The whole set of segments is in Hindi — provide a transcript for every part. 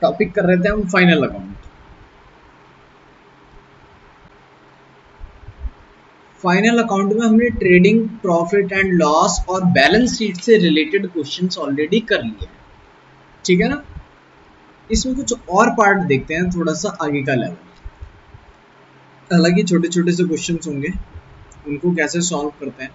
टॉपिक कर रहे थे हम फाइनल अकाउंट। फाइनल अकाउंट में हमने ट्रेडिंग, प्रॉफिट एंड लॉस और बैलेंस शीट से रिलेटेड क्वेश्चंस ऑलरेडी कर लिए हैं, ठीक है ना। इसमें कुछ और पार्ट देखते हैं, थोड़ा सा आगे का लेवल। हालांकि छोटे छोटे से क्वेश्चंस होंगे, उनको कैसे सॉल्व करते हैं।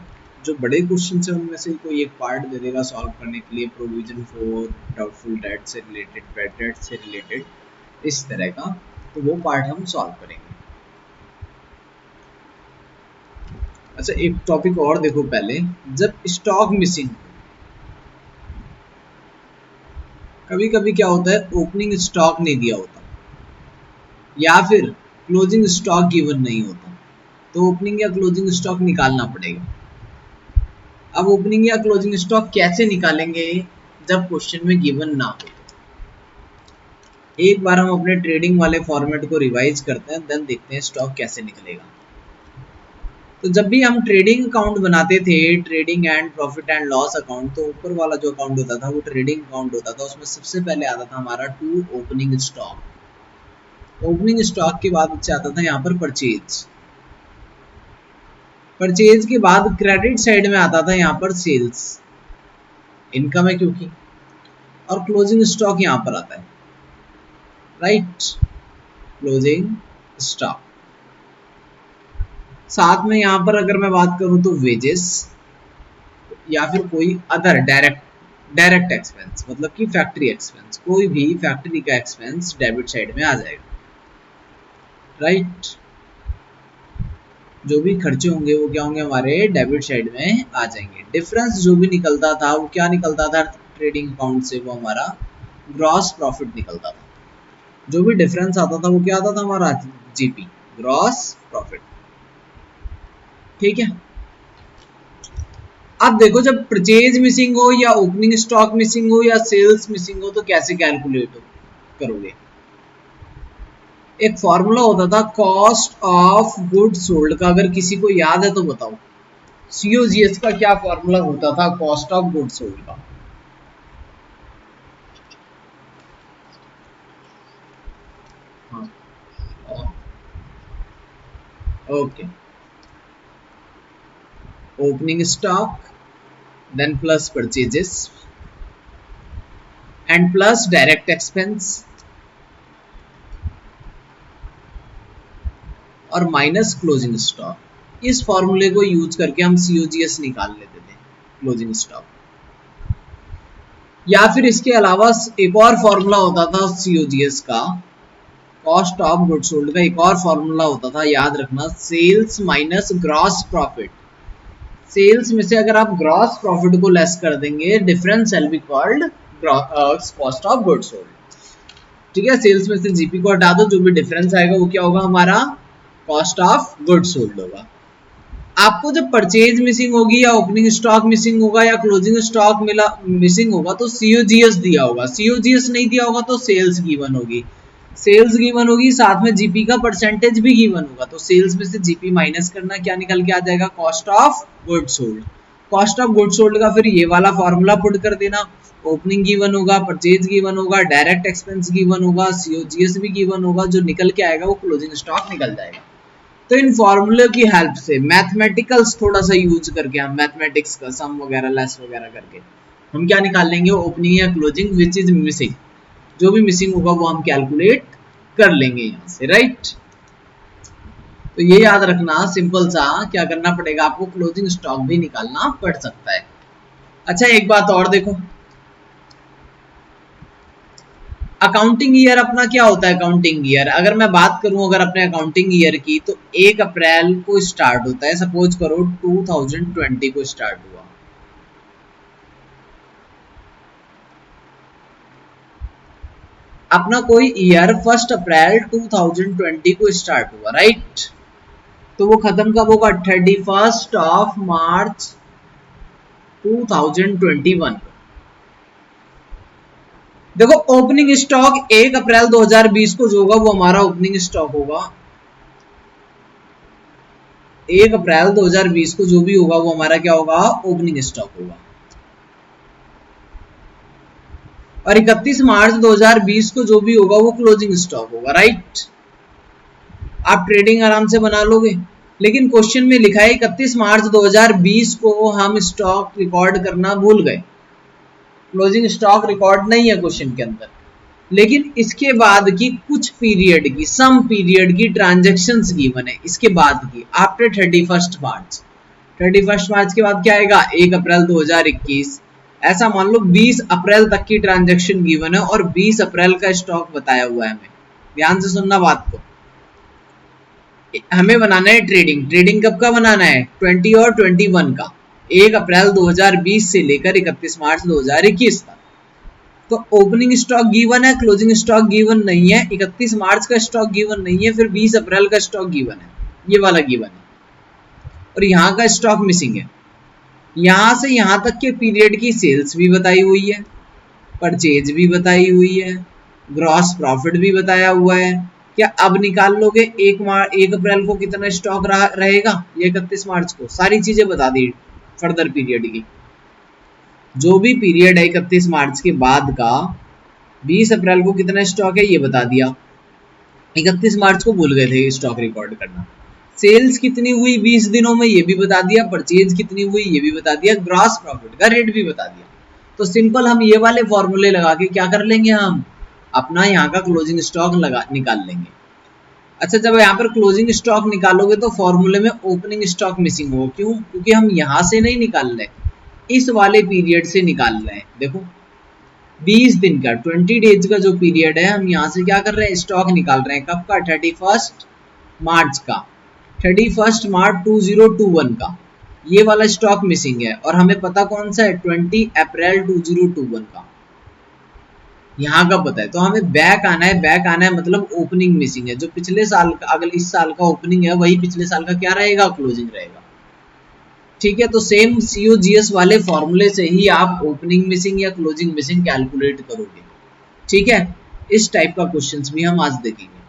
जो बड़े क्वेश्चन है उनमें से कोई एक पार्ट दे देगा सॉल्व करने के लिए, प्रोविजन फॉर डाउटफुल डेट से रिलेटेड, बैड डेट से रिलेटेड, इस तरह का। तो वो पार्ट हम सॉल्व करेंगे। अच्छा, एक टॉपिक और देखो पहले। जब स्टॉक मिसिंग, कभी कभी क्या होता है, ओपनिंग स्टॉक नहीं दिया होता या फिर क्लोजिंग स्टॉक गिवन नहीं होता, तो ओपनिंग या क्लोजिंग स्टॉक निकालना पड़ेगा। अब ओपनिंग या क्लोजिंग स्टॉक कैसे निकालेंगे जब क्वेश्चन में गिवन ना हो। एक बार हम अपने ट्रेडिंग वाले फॉर्मेट को रिवाइज करते हैं, देन देखते हैं स्टॉक कैसे निकलेगा। तो जब भी हम ट्रेडिंग अकाउंट बनाते थे, trading and profit and loss account, तो ऊपर वाला जो अकाउंट होता था वो ट्रेडिंग अकाउंट होता था। उसमें सबसे पहले आता था हमारा to opening stock. Opening stock के बाद से आता था यहाँ पर परचेज। परचेज के बाद क्रेडिट साइड में आता था यहाँ पर सेल्स, इनकम है क्योंकि, और क्लोजिंग स्टॉक यहाँ पर आता है, राइट, क्लोजिंग स्टॉक। साथ में यहाँ पर अगर मैं बात करूँ तो वेजेस या फिर कोई अदर डायरेक्ट एक्सपेंस, मतलब कि फैक्ट्री एक्सपेंस, कोई भी फैक्ट्री का एक्सपेंस डेबिट साइड में आ जाएगा, राइट। जो भी खर्चे होंगे वो क्या होंगे, हमारे डेबिट साइड में आ जाएंगे। डिफरेंस जो भी निकलता था वो क्या निकलता था ट्रेडिंग अकाउंट से, वो हमारा ग्रॉस प्रॉफिट निकलता था। जो भी डिफरेंस आता था वो क्या आता था, हमारा जीपी, ग्रॉस प्रॉफिट, ठीक है। अब देखो, जब परचेज मिसिंग हो या ओपनिंग स्टॉक मिसिंग हो या सेल्स मिसिंग हो तो कैसे कैलकुलेट करोगे। एक फॉर्मूला होता था कॉस्ट ऑफ गुड सोल्ड का, अगर किसी को याद है तो बताओ। सीओजीएस का क्या फॉर्मूला होता था कॉस्ट ऑफ गुड सोल्ड का। हाँ, okay, opening stock then plus purchases and plus direct expense और माइनस क्लोजिंग स्टॉक। इस फॉर्मूले को यूज करके हम सीओजीएस निकाल लेते थे, क्लोजिंग स्टॉक। या फिर इसके अलावा एक और फॉर्मूला होता था सीओजीएस का, कॉस्ट ऑफ गुड सोल्ड का एक और फॉर्मूला होता था, याद रखना, sales minus gross profit. Sales में से अगर आप ग्रॉस प्रॉफिट को लेस कर देंगे, difference will be called cost of good sold, ठीक है। सेल्स में से जीपी को हटा दो, जो भी डिफरेंस आएगा वो क्या होगा, हमारा कॉस्ट ऑफ गुड सोल्ड होगा। आपको जब परचेज मिसिंग होगी या ओपनिंग स्टॉक मिसिंग होगा या क्लोजिंग स्टॉक मिला मिसिंग होगा तो सीओजीएस दिया होगा, सीओजीएस नहीं दिया होगा तो सेल्स गिवन होगी, सेल्स गिवन होगी, साथ में जीपी का परसेंटेज भी गिवन होगा। तो सेल्स में से जीपी माइनस करना, क्या निकल के आ जाएगा, cost of good sold. Cost of good sold का फिर ये वाला फॉर्मूला पुट कर देना, ओपनिंग गिवन होगा, परचेज गिवन होगा, डायरेक्ट एक्सपेंस गिवन होगा, सीओजीएस भी गिवन होगा, जो निकल के आएगा वो क्लोजिंग स्टॉक निकल जाएगा। तो इन फॉर्मूले की हेल्प से मैथमेटिकल्स थोड़ा सा यूज करके, हम मैथमेटिक्स का सम वगैरह लेस वगैरह करके हम क्या निकाल लेंगे, ओपनिंग या क्लोजिंग विच इज मिसिंग, जो भी मिसिंग होगा वो हम कैलकुलेट कर लेंगे यहाँ से, राइट। तो ये याद रखना, सिंपल सा क्या करना पड़ेगा आपको, क्लोजिंग स्टॉक भी निकालना पड़ सकता है। अच्छा, एक बात और देखो, अकाउंटिंग ईयर अपना क्या होता है। अकाउंटिंग ईयर अगर मैं बात करूं, अगर अपने अकाउंटिंग ईयर की, तो 1 अप्रैल को स्टार्ट होता है। सपोज करो 2020 को स्टार्ट हुआ, अपना कोई ईयर 1 अप्रैल 2020 को स्टार्ट हुआ, राइट। तो वो खत्म कब होगा, 31 मार्च 2021। देखो, ओपनिंग स्टॉक 1 अप्रैल 2020 को जो होगा वो हमारा ओपनिंग स्टॉक होगा। 1 अप्रैल 2020 को जो भी होगा वो हमारा क्या होगा, ओपनिंग स्टॉक होगा। और 31 मार्च 2020 को जो भी होगा वो क्लोजिंग स्टॉक होगा, राइट। आप ट्रेडिंग आराम से बना लोगे, लेकिन क्वेश्चन में लिखा है 31 मार्च 2020 को हम स्टॉक रिकॉर्ड करना भूल गए, क्लोजिंग स्टॉक रिकॉर्ड नहीं है क्वेश्चन के अंदर। लेकिन इसके बाद की कुछ पीरियड की, सम पीरियड की ट्रांजैक्शंस गिवन है, इसके बाद की आफ्टर 31 मार्च। 31 मार्च के बाद क्या आएगा, 1 अप्रैल 2021। ऐसा मान लो 20 अप्रैल तक की ट्रांजैक्शन गिवन है और 20 अप्रैल का स्टॉक बताया हुआ है हमें। ध्यान से सुनना बात को, हमें बनाना है ट्रेडिंग। ट्रेडिंग कब का बनाना है, 20 और 21 का, 1 अप्रैल 2020 से लेकर 31 मार्च 2021 तक। तो ओपनिंग स्टॉक गिवन है, क्लोजिंग स्टॉक गिवन नहीं है, 31 मार्च का स्टॉक गिवन नहीं है, फिर 20 अप्रैल का स्टॉक गिवन है, ये वाला गिवन है, और यहाँ का स्टॉक मिसिंग है। यहाँ से यहाँ तक के पीरियड की सेल्स भी बताई हुई है, परचेज भी बताई हुई है, ग्रॉस प्रॉफिट भी बताया हुआ है। क्या अब निकाल लोगे 1 अप्रैल को कितना स्टॉक रहेगा, ये 31 मार्च को, सारी चीजें बता दी फर्दर पीरियड की। जो भी पीरियड है 31 मार्च के बाद का, 20 अप्रैल को कितना स्टॉक है ये बता दिया। 31 मार्च को भूल गए थे स्टॉक रिकॉर्ड करना। सेल्स कितनी हुई 20 दिनों में ये भी बता दिया, परचेज कितनी हुई ये भी बता दिया, ग्रॉस प्रॉफिट का रेट भी बता दिया। तो सिंपल हम ये वाले फॉर्मूले लगा के क्या कर लेंगे, हम अपना यहाँ का क्लोजिंग स्टॉक निकाल लेंगे। अच्छा, जब यहाँ पर क्लोजिंग स्टॉक निकालोगे तो फॉर्मूले में ओपनिंग स्टॉक मिसिंग हो, क्यों, क्योंकि हम यहाँ से नहीं निकाल रहे, इस वाले पीरियड से निकाल रहे हैं। देखो 20 दिन का, 20 डेज का जो पीरियड है, हम यहाँ से क्या कर रहे हैं, स्टॉक निकाल रहे हैं। कब का, 31 मार्च का, 31 मार्च 2021 का, ये वाला स्टॉक मिसिंग है। और हमें पता कौन सा है, 20 अप्रैल 2021 का, यहाँ का पता है। तो हमें बैक आना है, बैक आना है मतलब ओपनिंग मिसिंग है। जो पिछले साल का, अगर इस साल का ओपनिंग है, वही पिछले साल का क्या रहेगा, क्लोजिंग रहेगा। ठीक है, तो सेम COGS वाले फॉर्मूले से ही आप ओपनिंग मिसिंग या क्लोजिंग मिसिंग कैलकुलेट करोगे। ठीक है, इस टाइप का क्वेश्चंस भी हम आज देखेंगे।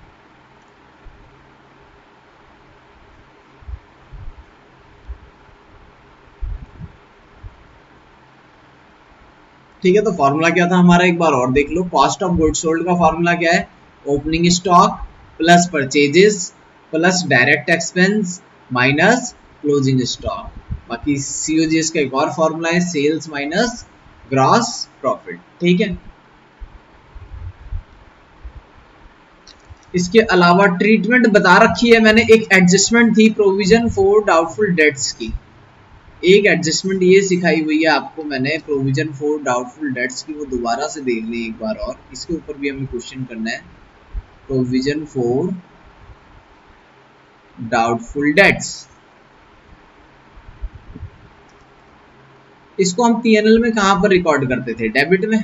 ठीक है, तो फॉर्मूला क्या था हमारा, एक बार और देख लो। कॉस्ट ऑफ गुड्स सोल्ड का फॉर्मूला क्या है, opening stock plus purchases plus direct expense minus closing stock. बाकी COGS का एक और फॉर्मूला है, सेल्स माइनस ग्रॉस प्रॉफिट। ठीक है, इसके अलावा ट्रीटमेंट बता रखी है मैंने। एक एडजस्टमेंट थी प्रोविजन फॉर डाउटफुल डेट्स की, एक एडजस्टमेंट ये सिखाई हुई है आपको मैंने, प्रोविजन फॉर डाउटफुल डेट्स की, वो दोबारा से देख लें एक बार और। इसके ऊपर भी हमें क्वेश्चन करना है, प्रोविजन फॉर डाउटफुल डेट्स। इसको हम P&L में कहां पर रिकॉर्ड करते थे, डेबिट में।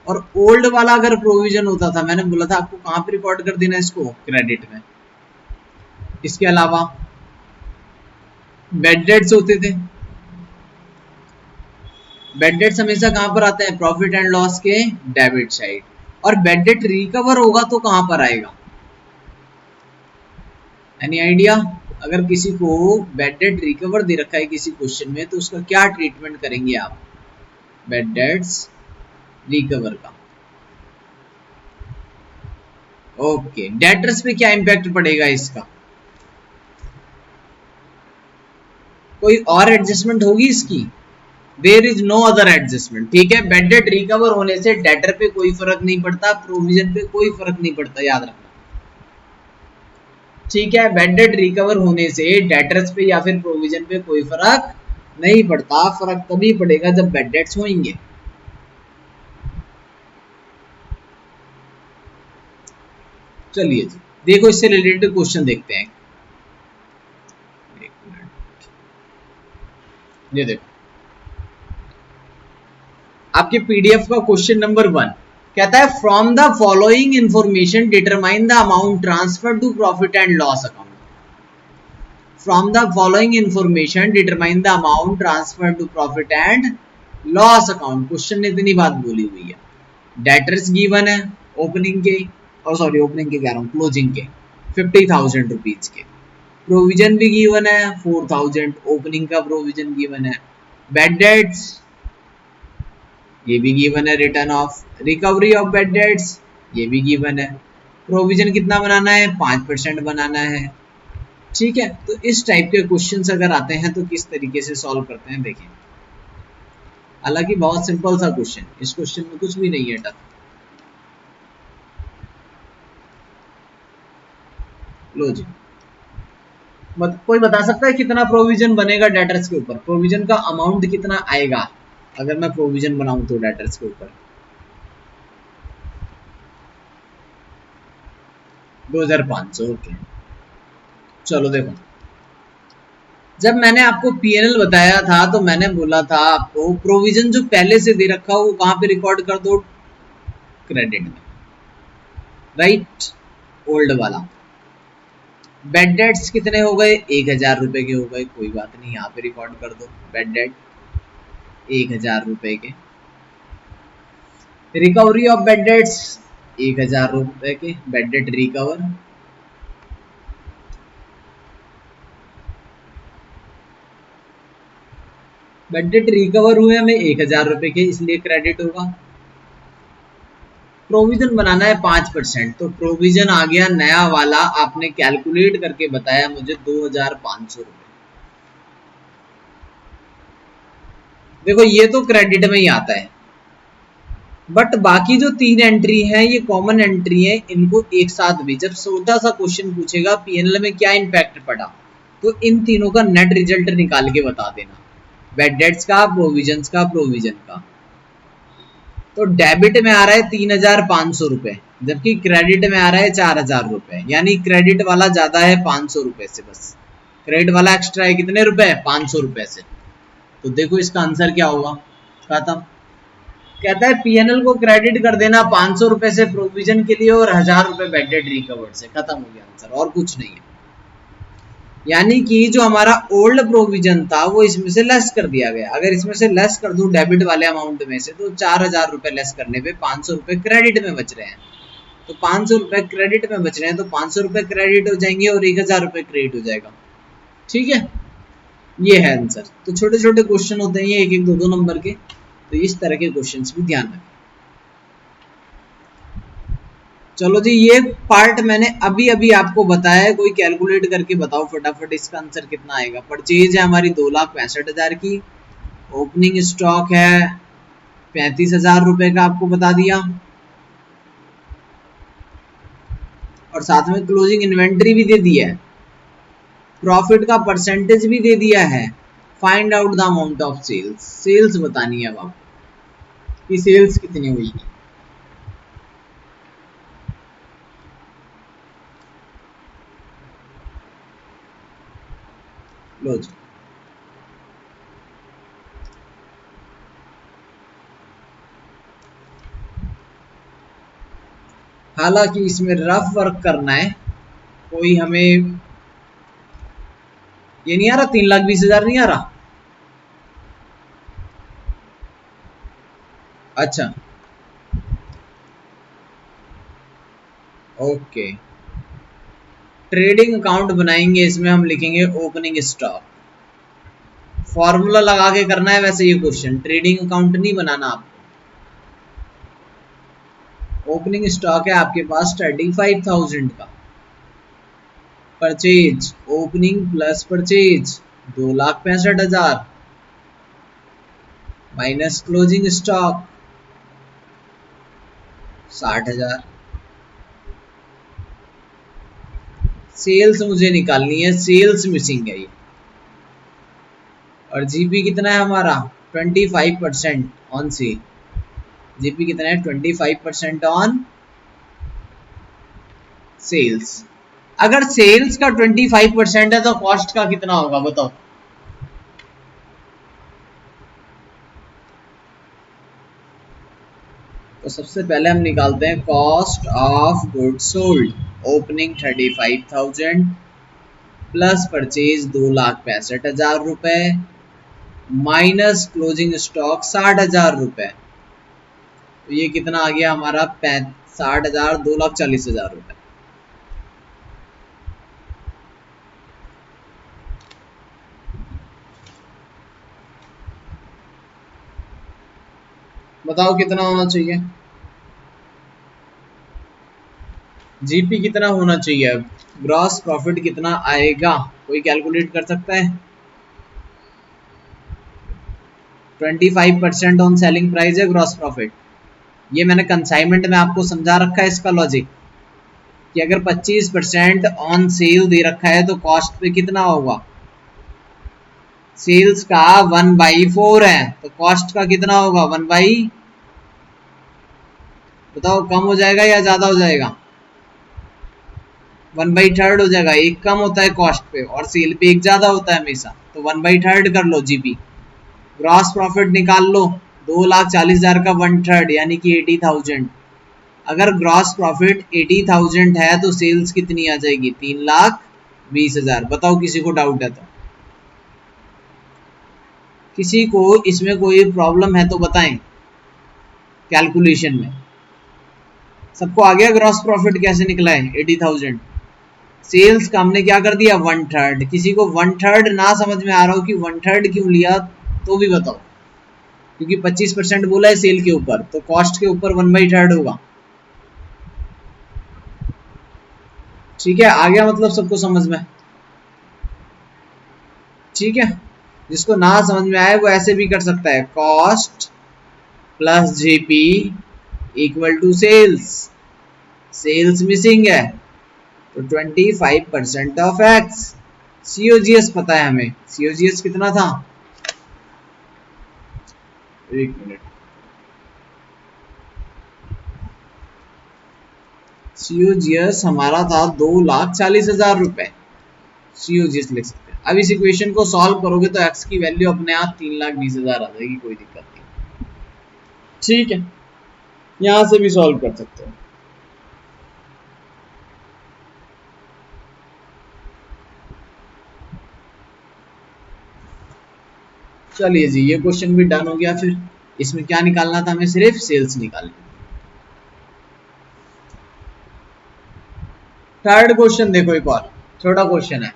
और ओल्ड वाला अगर प्रोविजन होता था, मैंने बोला था आपको कहां पर रिकॉर्ड कर देना इसको, क्रेडिट में। इसके अलावा बैड डेट्स होते थे, बैड डेट्स हमेशा कहां पर आते हैं, प्रॉफिट एंड लॉस के डेबिट साइड। और बैड डेट रिकवर होगा तो कहां पर आएगा, एनी आइडिया। अगर किसी को बैड डेट रिकवर दे रखा है किसी क्वेश्चन में, तो उसका क्या ट्रीटमेंट करेंगे आप, बैड डेट्स रिकवर का। ओके, डेटर्स पे क्या इंपैक्ट पड़ेगा इसका, कोई और एडजस्टमेंट होगी इसकी, there is no other adjustment. ठीक है, बैड डेट रिकवर होने से डेटर पे कोई फर्क नहीं पड़ता, प्रोविजन पे कोई फर्क नहीं पड़ता, याद रखना। ठीक है, बैड डेट रिकवर होने से डेटर्स पे या फिर प्रोविजन पे कोई फर्क नहीं पड़ता, फर्क तभी पड़ेगा जब बैड डेट्स होंगे। चलिए जी, देखो इससे रिलेटेड क्वेश्चन देखते हैं। ये देखो आपके PDF का क्वेश्चन नंबर 1 कहता है, from the following information determine the amount transfer to profit and loss account. From the following information determine the amount transfer to profit and loss account. Question ने इतनी बात बोली हुई है, डेटर्स गिवन है ओपनिंग के, और सॉरी ओपनिंग के कह रहा हूँ, क्लोजिंग के 50,000 रुपीज के, प्रोविजन भी गिवन है 4,000, ओपनिंग का प्रोविजन गिवन है, बैड डेट्स ये भी गिवन है। Return of recovery of bad debts, ये भी गिवन है। प्रोविजन कितना बनाना है, 5% बनाना है। ठीक है, तो इस टाइप के क्वेश्चंस अगर आते हैं तो किस तरीके से सॉल्व करते हैं देखिए। हालांकि बहुत सिंपल सा क्वेश्चन, इस क्वेश्चन में कुछ भी नहीं है टफ। लो जी, कोई बता सकता है कितना प्रोविजन बनेगा डेटर्स के ऊपर? प्रोविजन का अमाउंट कितना आएगा अगर मैं प्रोविजन बनाऊं तो डेटर्स के ऊपर? 2500। ओके, चलो देखो, जब मैंने आपको पीएनएल बताया था तो मैंने बोला था आपको प्रोविजन जो पहले से दे रखा हो वो कहां पे रिकॉर्ड कर दो? क्रेडिट में, राइट, ओल्ड वाला। बेड डेट्स कितने हो गए? 1000 रुपए के हो गए, कोई बात नहीं, यहाँ पे रिकॉर्ड कर दो बेड डेट 1000 रुपए के। रिकवरी ऑफ बेड डेट्स 1000 रुपए के, bed date recover. Bed date recover हुए हमें 1000 रुपए के, इसलिए क्रेडिट होगा। प्रोविजन बनाना है 5%, तो प्रोविजन आ गया नया वाला, आपने कैलकुलेट करके बताया मुझे 2500 रुपए। देखो ये तो क्रेडिट में ही आता है, बट बाकी जो 3 एंट्री हैं ये कॉमन एंट्री है, इनको एक साथ भी जब छोटा सा क्वेश्चन पूछेगा पीएनएल में क्या इम्पैक्ट पड़ा तो इन तीनों का नेट रिजल्ट निकाल के बता देना, बेड डेट्स का, प्रोविजन का, प्रोविजन का। तो डेबिट में आ रहा है 3500 रुपए, जबकि क्रेडिट में आ रहा है 4000 रुपए, यानी क्रेडिट वाला ज्यादा है 500 रुपए से, बस क्रेडिट वाला एक्स्ट्रा है कितने रुपए? 500 रुपए से। तो देखो इसका आंसर क्या होगा, खत्म। कहता है पीएनएल को क्रेडिट कर देना 500 रुपए से प्रोविजन के लिए और 1000 रुपए बेड डेट रिकवर्ड से, खत्म हो गया आंसर, और कुछ नहीं है। यानी कि जो हमारा ओल्ड प्रोविजन था वो इसमें से लेस कर दिया गया। अगर इसमें से लेस कर दूं डेबिट वाले अमाउंट में से तो 4000 रुपए लेस करने पे 500 रुपए क्रेडिट में बच रहे हैं। तो 500 रुपए क्रेडिट में बच रहे हैं तो 500 रुपए क्रेडिट हो जाएंगे और 1000 रुपए क्रेडिट हो जाएगा। ठीक है, ये है आंसर। तो छोटे छोटे क्वेश्चन होते हैं ये, एक एक दो दो नंबर के, तो इस तरह के क्वेश्चन भी ध्यान रखें। चलो जी, ये पार्ट मैंने अभी अभी आपको बताया है, कोई कैलकुलेट करके बताओ फटाफट इसका आंसर कितना आएगा। परचेज है हमारी 2,65,000 की, ओपनिंग स्टॉक है 35,000 रुपए का, आपको बता दिया, और साथ में क्लोजिंग इन्वेंट्री भी दे दिया है, प्रॉफिट का परसेंटेज भी दे दिया है। Find out the amount of sales, sales बतानी है अब आपको कि सेल्स कितनी हुई। लो जी, हालांकि इसमें रफ वर्क करना है, कोई हमें ये नहीं आ रहा, 3,20,000 नहीं आ रहा। अच्छा, ओके, ट्रेडिंग अकाउंट बनाएंगे, इसमें हम लिखेंगे ओपनिंग स्टॉक। फॉर्मूला लगा के करना है वैसे ये क्वेश्चन, ट्रेडिंग अकाउंट नहीं बनाना आपको। ओपनिंग स्टॉक है आपके पास 35,000 का, purchase opening plus purchase 2,65,000 minus closing stock 60,000। Sales मुझे निकालनी है, सेल्स मिसिंग है ये, और जीपी कितना है हमारा 25% ऑन सेल। जीपी कितना है 25% ऑन सेल्स। अगर सेल्स का 25% है तो कॉस्ट का कितना होगा बताओ? तो सबसे पहले हम निकालते हैं cost of goods sold, opening 35,000 plus purchase 2,65,000 रुपए माइनस क्लोजिंग स्टॉक 60,000 रुपए। तो ये कितना आ गया हमारा 60,000, 2,40,000 रुपए। बताओ कितना होना चाहिए, जीपी कितना होना चाहिए, अब ग्रॉस प्रॉफिट कितना आएगा, कोई कैलकुलेट कर सकता है? 25% ऑन सेलिंग प्राइस है ग्रॉस प्रॉफिट। ये मैंने कंसाइनमेंट में आपको समझा रखा है इसका लॉजिक कि अगर 25% ऑन सेल दे रखा है तो कॉस्ट पे कितना होगा, सेल्स का 1/4 है तो कॉस्ट का कितना होगा, 1/, बताओ कम हो जाएगा या ज्यादा हो जाएगा, 1/3 हो जाएगा। एक कम होता है कॉस्ट पे और सेल पे एक ज्यादा होता है हमेशा, तो 1/3 कर लो जीपी। ग्रॉस प्रॉफिट निकाल लो, 2,40,000 का 1/3 यानी कि 80,000। अगर ग्रॉस प्रॉफिट 80,000 है तो सेल्स कितनी आ जाएगी, 3,20,000। बताओ किसी को डाउट है तो, किसी को इसमें कोई प्रॉब्लम है तो बताएं कैलकुलेशन में। सबको आ गया ग्रॉस प्रॉफिट कैसे निकला है 80,000? सेल्स का हमने क्या कर दिया 1/3। किसी को 1/3 ना समझ में आ रहा हो कि 1/3 क्यों लिया तो भी बताओ, क्योंकि 25% बोला है सेल के ऊपर तो कॉस्ट के ऊपर 1/3 होगा। ठीक है, आ गया मतलब सबको समझ में? ठीक है, जिसको ना समझ में आए वो ऐसे भी कर सकता है, cost plus GP equal to sales. Sales missing है तो 25% ऑफ एक्स। सीओजीएस पता है हमें, सीओजीएस कितना था, एक मिनट, सीओजीएस हमारा था 2,40,000 रुपए। सीओजीएस लिख सकते हैं। अब इस इक्वेशन को सॉल्व करोगे तो एक्स की वैल्यू अपने आप 3,20,000 आ जाएगी, कोई दिक्कत नहीं। ठीक है, यहां से भी सॉल्व कर सकते हो। चलिए जी, ये क्वेश्चन भी डन हो गया। फिर इसमें क्या निकालना था हमें, सिर्फ सेल्स निकालनी। थर्ड क्वेश्चन देखो, एक और छोटा क्वेश्चन है।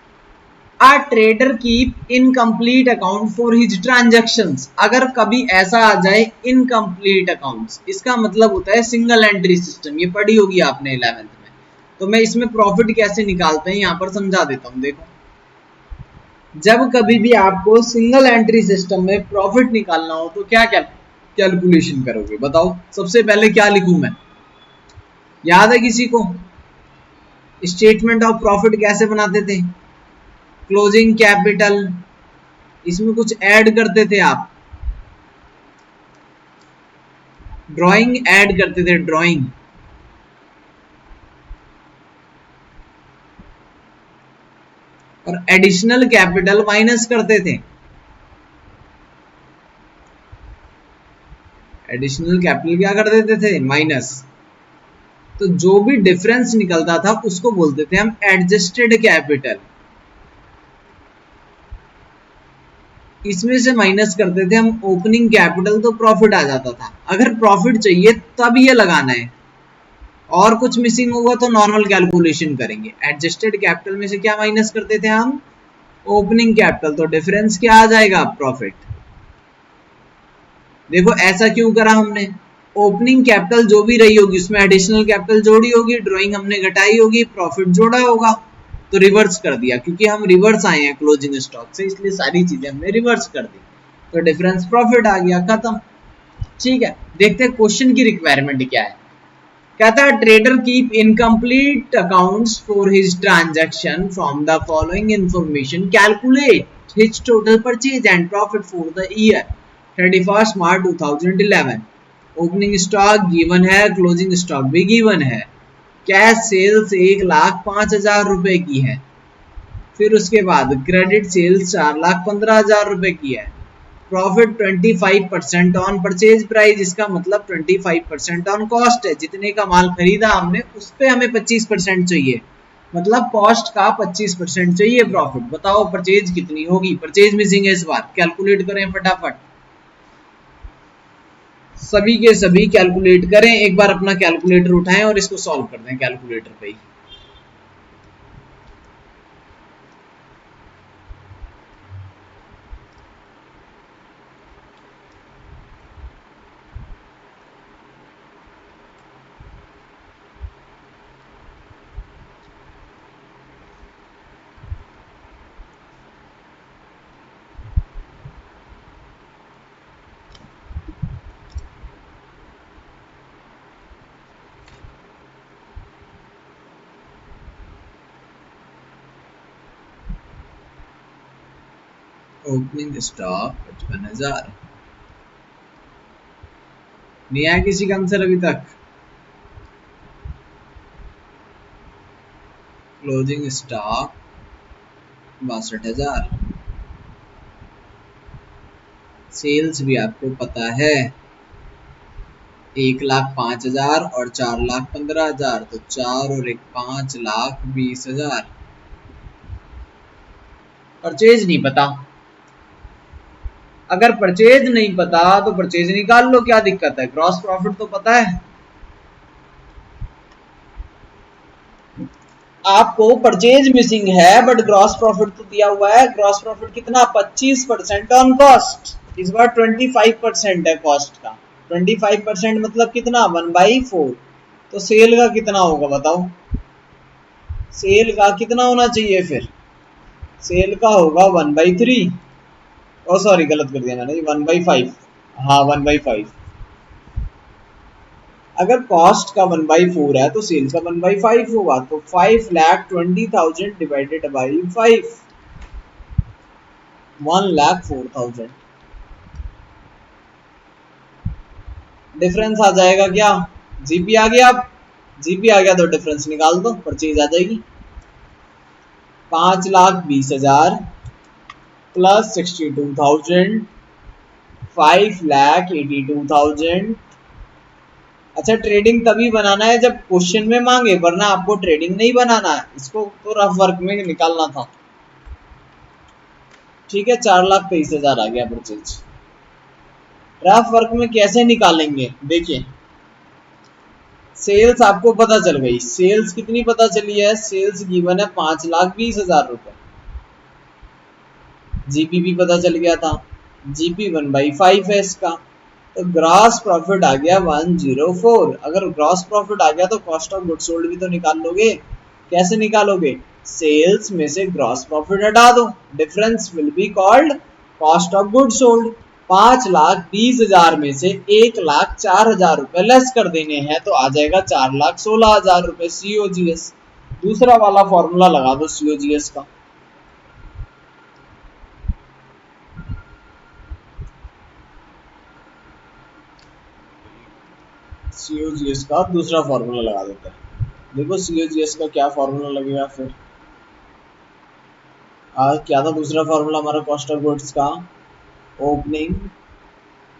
A trader keep incomplete account for his transactions। अगर कभी ऐसा आ जाए incomplete accounts, इसका मतलब होता है सिंगल एंट्री सिस्टम। ये पढ़ी होगी आपने 11th में। तो मैं इसमें प्रॉफिट कैसे निकालते हैं यहाँ पर समझा देता हूँ। देखो, जब कभी भी आपको सिंगल एंट्री सिस्टम में प्रॉफिट निकालना हो तो क्या क्या कैलकुलेशन करोगे, बताओ। सबसे पहले क्या लिखूं मैं, याद है किसी को स्टेटमेंट ऑफ प्रॉफिट कैसे बनाते थे, क्लोजिंग कैपिटल, इसमें कुछ ऐड करते थे आप, ड्राइंग ऐड करते थे, ड्राइंग, और एडिशनल कैपिटल माइनस करते थे। एडिशनल कैपिटल क्या कर देते थे, माइनस। तो जो भी डिफरेंस निकलता था उसको बोलते थे हम एडजस्टेड कैपिटल। इसमें से माइनस करते थे हम ओपनिंग कैपिटल, तो प्रॉफिट आ जाता था। अगर प्रॉफिट चाहिए तब ये लगाना है, और कुछ मिसिंग होगा तो नॉर्मल कैलकुलेशन करेंगे। एडजस्टेड कैपिटल में से क्या माइनस करते थे हम, ओपनिंग कैपिटल, तो डिफरेंस क्या आ जाएगा, प्रॉफिट। देखो ऐसा क्यों करा हमने, ओपनिंग कैपिटल जो भी रही होगी उसमें एडिशनल कैपिटल जोड़ी होगी, ड्राइंग हमने घटाई होगी, प्रॉफिट जोड़ा होगा, तो रिवर्स कर दिया। क्योंकि हम रिवर्स आए हैं क्लोजिंग स्टॉक से, इसलिए सारी चीजें हमने रिवर्स कर दी, तो डिफरेंस प्रॉफिट आ गया, खत्म। ठीक है, देखते हैं क्वेश्चन की रिक्वायरमेंट क्या है। कहता है trader keep incomplete accounts for his transaction from the following information, calculate his total purchase and profit for the year 31 March 2011। Opening stock given है, क्लोजिंग स्टॉक भी गिवन है। कैश सेल्स 1,05,000 रुपए की है। फिर उसके बाद क्रेडिट सेल्स 4,15,000 रुपए की है। प्रॉफिट 25% ऑन परचेज प्राइस, इसका मतलब 25% ऑन कॉस्ट है। जितने का माल खरीदा हमने उस पे हमें 25% चाहिए, मतलब कॉस्ट का 25% चाहिए प्रॉफिट। बताओ परचेज कितनी होगी, परचेज मिसिंग है इस बार, कैलकुलेट करें फटाफट, सभी के सभी कैलकुलेट करें। एक बार अपना कैलकुलेटर उठाएं और इसको सॉल्व कर दें कैलकुलेटर पे ही। Opening stock 55,000। नहीं आया किसी का आंसर अभी तक? Closing stock 62,000। सेल्स भी आपको पता है 1,05,000 और 4,15,000, तो 4 और 1 5,20,000। परचेज नहीं पता। अगर परचेज नहीं पता तो परचेज निकाल लो, क्या दिक्कत है? ग्रॉस प्रॉफिट तो पता है आपको, परचेज मिसिंग है बट ग्रॉस प्रॉफिट तो दिया हुआ है। ग्रॉस प्रॉफिट कितना? 25% ऑन कॉस्ट। इस बार 25% है कॉस्ट का। 25% मतलब कितना? 1/4। तो सेल का कितना होगा बताओ? सेल का कितना होना चाहिए फिर? सेल का होगा 1/3। ओ सॉरी, गलत कर दिया मैंने, 1/5। हाँ 1/5। अगर कॉस्ट का 1/4 है तो सेल का 1/5 होगा। तो 5,20,000 डिवाइडेड बाई 5, 1,04,000। डिफरेंस आ जाएगा क्या? जीपी आ गया। अब जीपी आ गया तो डिफरेंस निकाल दो, परचेज आ जाएगी। 5,20,000 प्लस 62,000, 5,82,000। अच्छा, ट्रेडिंग तभी बनाना है जब क्वेश्चन में मांगे, वरना आपको ट्रेडिंग नहीं बनाना है। इसको तो रफ वर्क में निकालना था। ठीक है, 4,23,000 आ गया परचेज। रफ वर्क में कैसे निकालेंगे देखिए। सेल्स आपको पता चल गई। सेल्स कितनी पता चली है? सेल्स गिवन है 5,20,000 रुपए। जीपी भी पता चल गया था, जीपी 1/5 है इसका। तो ग्रॉस प्रॉफिट आ गया 104। अगर ग्रॉस प्रॉफिट आ गया तो कॉस्ट ऑफ गुड्स सोल्ड भी तो निकाल लोगे। कैसे निकालोगे? सेल्स में से ग्रॉस प्रॉफिट हटा दो, difference will be called cost of goods sold. 5,20,000 में से 1,04,000 रुपए लेस कर देने हैं तो आ जाएगा 4,16,000 रुपए सीओजीएस। दूसरा वाला फॉर्मूला लगा दो सीओजीएस का। सीओजीएस का दूसरा फॉर्मूला लगा देते हैं। देखो सीओजीएस का क्या फॉर्मूला लगेगा फिर। क्या था दूसरा फॉर्मूला हमारा कॉस्ट ऑफ गुड्स का? Opening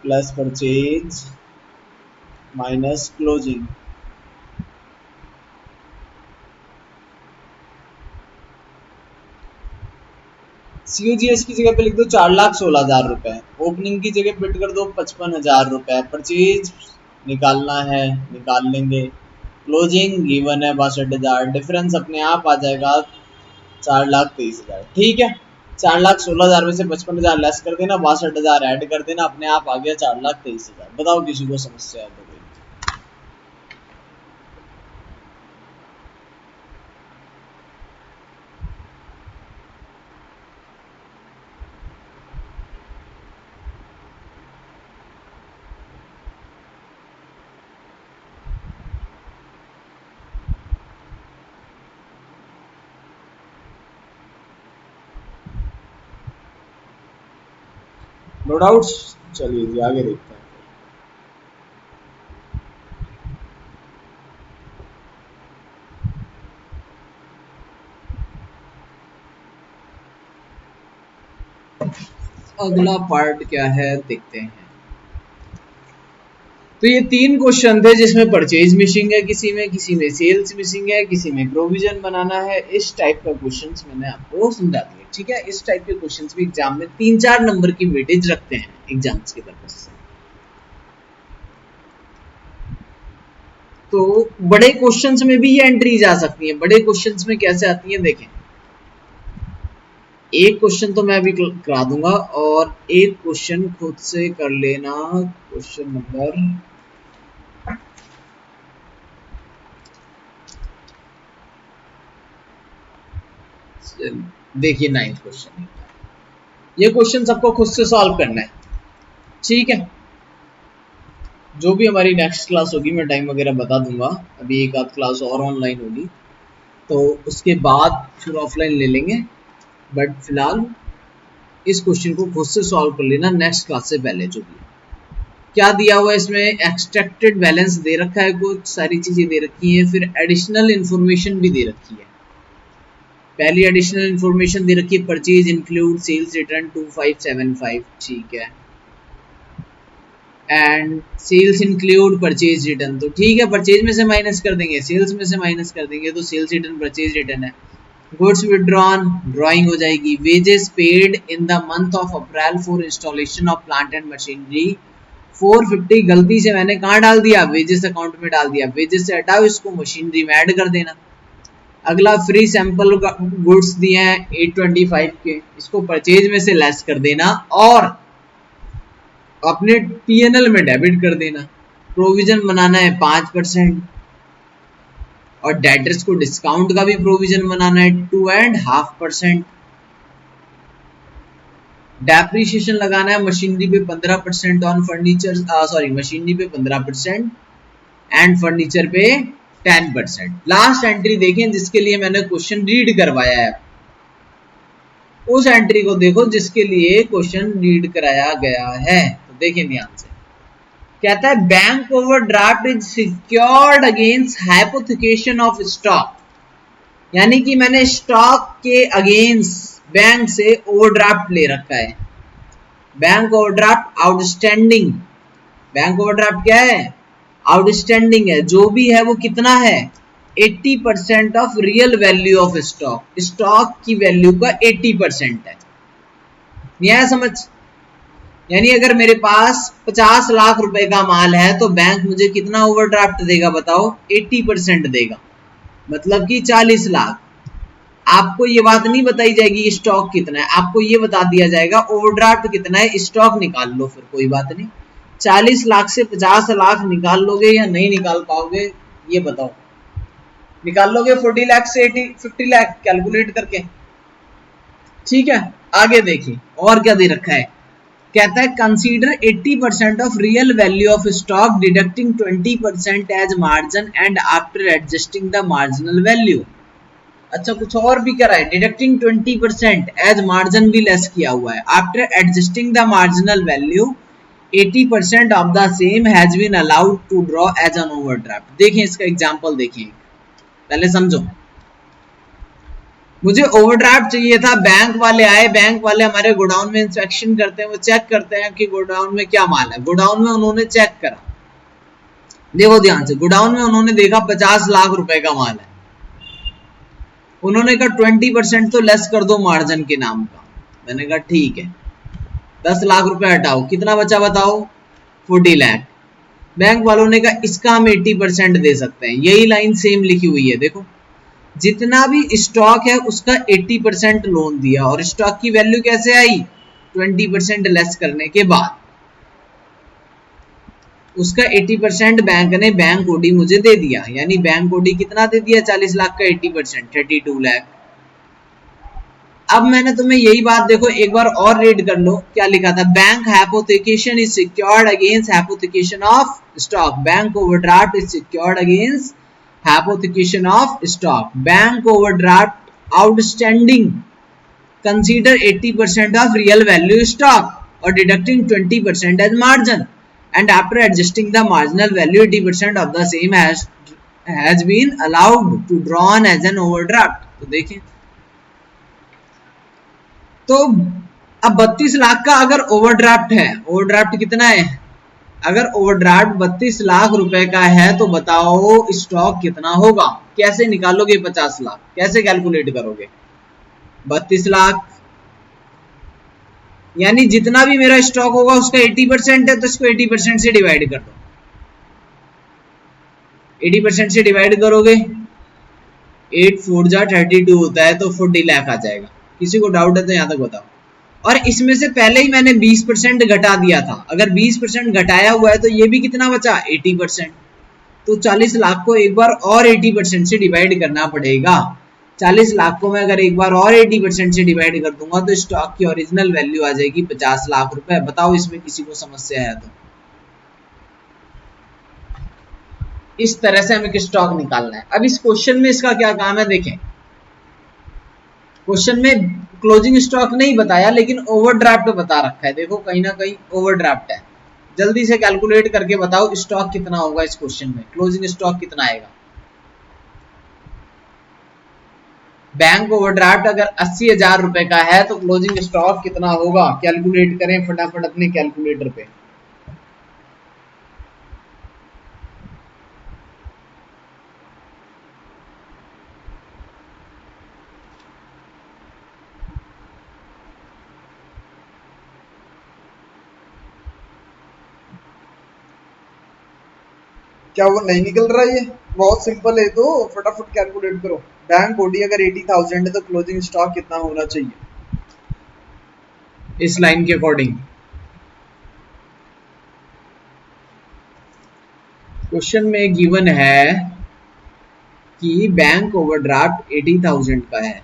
plus purchase minus closing. COGS की जगह पे लिख दो 4,16,000 रुपए। ओपनिंग की जगह फिट कर दो 55,000 रुपए। परचेज निकालना है, निकाल लेंगे। क्लोजिंग गिवन है 62,000। डिफरेंस अपने आप आ जाएगा 4,23,000। ठीक है, 4,16,000 में से 55,000 लेस कर देना, 62,000 ऐड कर देना, अपने आप आ गया 4,23,000। बताओ किसी को समस्या है तो? No doubts. चलिए जी आगे देखते हैं। अगला पार्ट क्या है देखते हैं। तो ये 3 क्वेश्चन थे जिसमें परचेज मिसिंग है, किसी में सेल्स मिसिंग है, किसी में प्रोविजन बनाना है। इस टाइप का क्वेश्चंस मैंने आपको समझा दिया। ठीक है, इस टाइप के क्वेश्चंस भी एग्जाम में 3-4 नंबर की वेटेज रखते हैं एग्जाम्स के पर्पज से। तो बड़े क्वेश्चंस में भी ये एंट्रीज आ सकती है। बड़े क्वेश्चंस में कैसे आती है देखें। एक क्वेश्चन तो मैं अभी करा दूंगा और एक क्वेश्चन खुद से कर लेना। क्वेश्चन नंबर देखिए 9th क्वेश्चन। ये क्वेश्चन सबको खुद से सॉल्व करना है। ठीक है, जो भी हमारी नेक्स्ट क्लास होगी मैं टाइम वगैरह बता दूंगा। अभी एक आध क्लास और ऑनलाइन होगी तो उसके बाद फिर ऑफलाइन ले लेंगे। बट फिलहाल इस क्वेश्चन को खुद से सॉल्व कर लेना नेक्स्ट क्लास से पहले। जो भी क्या दिया हुआ है इसमें, एक्सट्रैक्टेड बैलेंस दे रखा है, कुछ सारी चीजें दे रखी हैं, फिर एडिशनल इंफॉर्मेशन भी दे रखी है। पहली एडिशनल इंफॉर्मेशन दे रखी है परचेज इंक्लूड सेल्स रिटर्न 2575, ठीक है, and sales include purchase return, तो ठीक है, परचेज में से माइनस कर देंगे, सेल्स में से माइनस कर देंगे, तो सेल्स रिटर्न परचेज रिटर्न है। गुड्स विड्रॉन ड्राइंग हो जाएगी। Wages paid in the month of April for installation of plant and machinery 450, गलती से मैंने कहाँ डाल दिया, वेजेस अकाउंट में डाल दिया, वेजेस से हटाओ इसको, मशीनरी में ऐड कर देना। अगला फ्री सैंपल गुड्स दिए हैं 825 के, इसको परचेज में से लेस कर देना और अपने पीएनएल में डेबिट कर देना। प्रोविजन बनाना है 5% और डेटर्स को डिस्काउंट का भी प्रोविजन बनाना है 2.5%। डेप्रिसिएशन लगाना है मशीनरी पे 15% ऑन फर्नीचर, मशीनरी पे 15% एंड फर्नीचर पे 10%। लास्ट एंट्री देखें जिसके लिए मैंने क्वेश्चन रीड करवाया है, उस एंट्री को देखो जिसके लिए क्वेश्चन रीड कराया गया है। तो देखें ध्यान से, कहता है bank overdraft is secured against hypothecation of stock, यानी कि मैंने स्टॉक के अगेंस्ट बैंक से ओवरड्राफ्ट ले रखा है। Bank overdraft outstanding, bank overdraft क्या है, आउटस्टैंडिंग है, जो भी है वो कितना है, 80% of real value of stock, stock की वैल्यू का 80% है। नहीं आया समझ, यानी अगर मेरे पास 50 लाख रुपए का माल है तो बैंक मुझे कितना ओवरड्राफ्ट देगा बताओ, 80% देगा, मतलब कि 40 लाख। आपको ये बात नहीं बताई जाएगी स्टॉक कितना है, आपको ये बता दिया जाएगा ओवरड्राफ्ट कितना है, स्टॉक निकाल लो, फिर कोई बात नहीं। 40 लाख से 50 लाख निकाल लोगे या नहीं निकाल पाओगे ये बताओ, निकाल लोगे 40 लाख से 50 लाख कैलकुलेट करके, ठीक है। आगे देखिए और क्या दे रखा है, कहता है consider 80% of real value of stock deducting 20% as margin and after adjusting the marginal value. अच्छा कुछ और भी करा है, डिडक्टिंग 20% एज मार्जिन भी लेस किया हुआ है, after adjusting the marginal value 80% of the same has been allowed to draw as an overdraft. देखें इसका एग्जांपल देखें, पहले समझो। मुझे ओवरड्राफ्ट चाहिए था, बैंक वाले आए, बैंक वाले हमारे गोडाउन में इंस्पेक्शन करते हैं, वो चेक करते हैं कि गोडाउन में क्या माल है। गोडाउन में उन्होंने चेक करा, देखो ध्यान से, गोडाउन में उन्होंने देखा 50 लाख रुपए का माल है, उन्होंने कहा 20% तो लेस कर दो मार्जिन के नाम का। मैंने कहा ठीक है, 10 लाख रुपए हटाओ, कितना बचा बताओ, 40 लाख। बैंक वालों ने कहा इसका हम 80% दे सकते हैं, यही लाइन सेम लिखी हुई है, देखो जितना भी स्टॉक है उसका 80% लोन दिया और स्टॉक की वैल्यू कैसे आई, 20% लेस करने के बाद उसका 80% बैंक ने बैंक ओडी मुझे दे दिया, यानी बैंक ओडी कितना दे दिया, 40 लाख का 80% 32 लाख। अब मैंने तुम्हें यही बात देखो एक बार और रीड कर लो, क्या लिखा था, bank hypothecation is secured against hypothecation of stock, bank overdraft is secured against hypothecation of stock, bank overdraft outstanding consider 80% of real value stock और deducting 20% as margin and after adjusting the marginal value 80% of the same has been allowed to drawn as an overdraft। तो देखें, तो अब 32 लाख का अगर ओवरड्राफ्ट है, ओवरड्राफ्ट कितना है, अगर ओवरड्राफ्ट 32 लाख रुपए का है तो बताओ स्टॉक कितना होगा, कैसे निकालोगे 50 लाख, कैसे कैलकुलेट करोगे, 32 लाख यानी जितना भी मेरा स्टॉक होगा उसका 80% है, तो इसको 80% से डिवाइड कर दो, 80% से डिवाइड करोगे 8 4 जा 32 होता है, तो 40 लाख आ जाएगा। किसी को डाउट है तो यहाँ तक बताओ। और इसमें से पहले ही मैंने 20% घटा दिया था, अगर 20% घटाया हुआ है तो ये भी कितना बचा, 80%, तो 40 लाख को एक बार और 80% से डिवाइड करना पड़ेगा। 40 लाख को मैं अगर एक बार और 80% से डिवाइड कर दूंगा तो स्टॉक की ओरिजिनल वैल्यू आ जाएगी 50 लाख रुपए। बताओ इसमें किसी को समस्या है तो। इस तरह से हमें स्टॉक निकालना है। अब इस क्वेश्चन में इसका क्या काम है देखें, क्वेश्चन में क्लोजिंग स्टॉक नहीं बताया लेकिन ओवरड्राफ्ट बता रखा है, देखो कहीं ना कहीं ओवरड्राफ्ट है। जल्दी से कैलकुलेट करके बताओ स्टॉक कितना होगा इस क्वेश्चन में, क्लोजिंग स्टॉक कितना आएगा। बैंक ओवरड्राफ्ट अगर 80,000 रुपए का है तो क्लोजिंग स्टॉक कितना होगा, कैलकुलेट करें फटाफट अपने कैलकुलेटर पे। क्या वो नहीं निकल रहा है? ये बहुत सिंपल है, तो फटाफट कैलकुलेट करो। बैंक ओडी अगर 80,000 है तो क्लोजिंग स्टॉक कितना होना चाहिए इस लाइन के अकॉर्डिंग। क्वेश्चन में गिवन है कि बैंक ओवरड्राफ्ट 80,000 का है,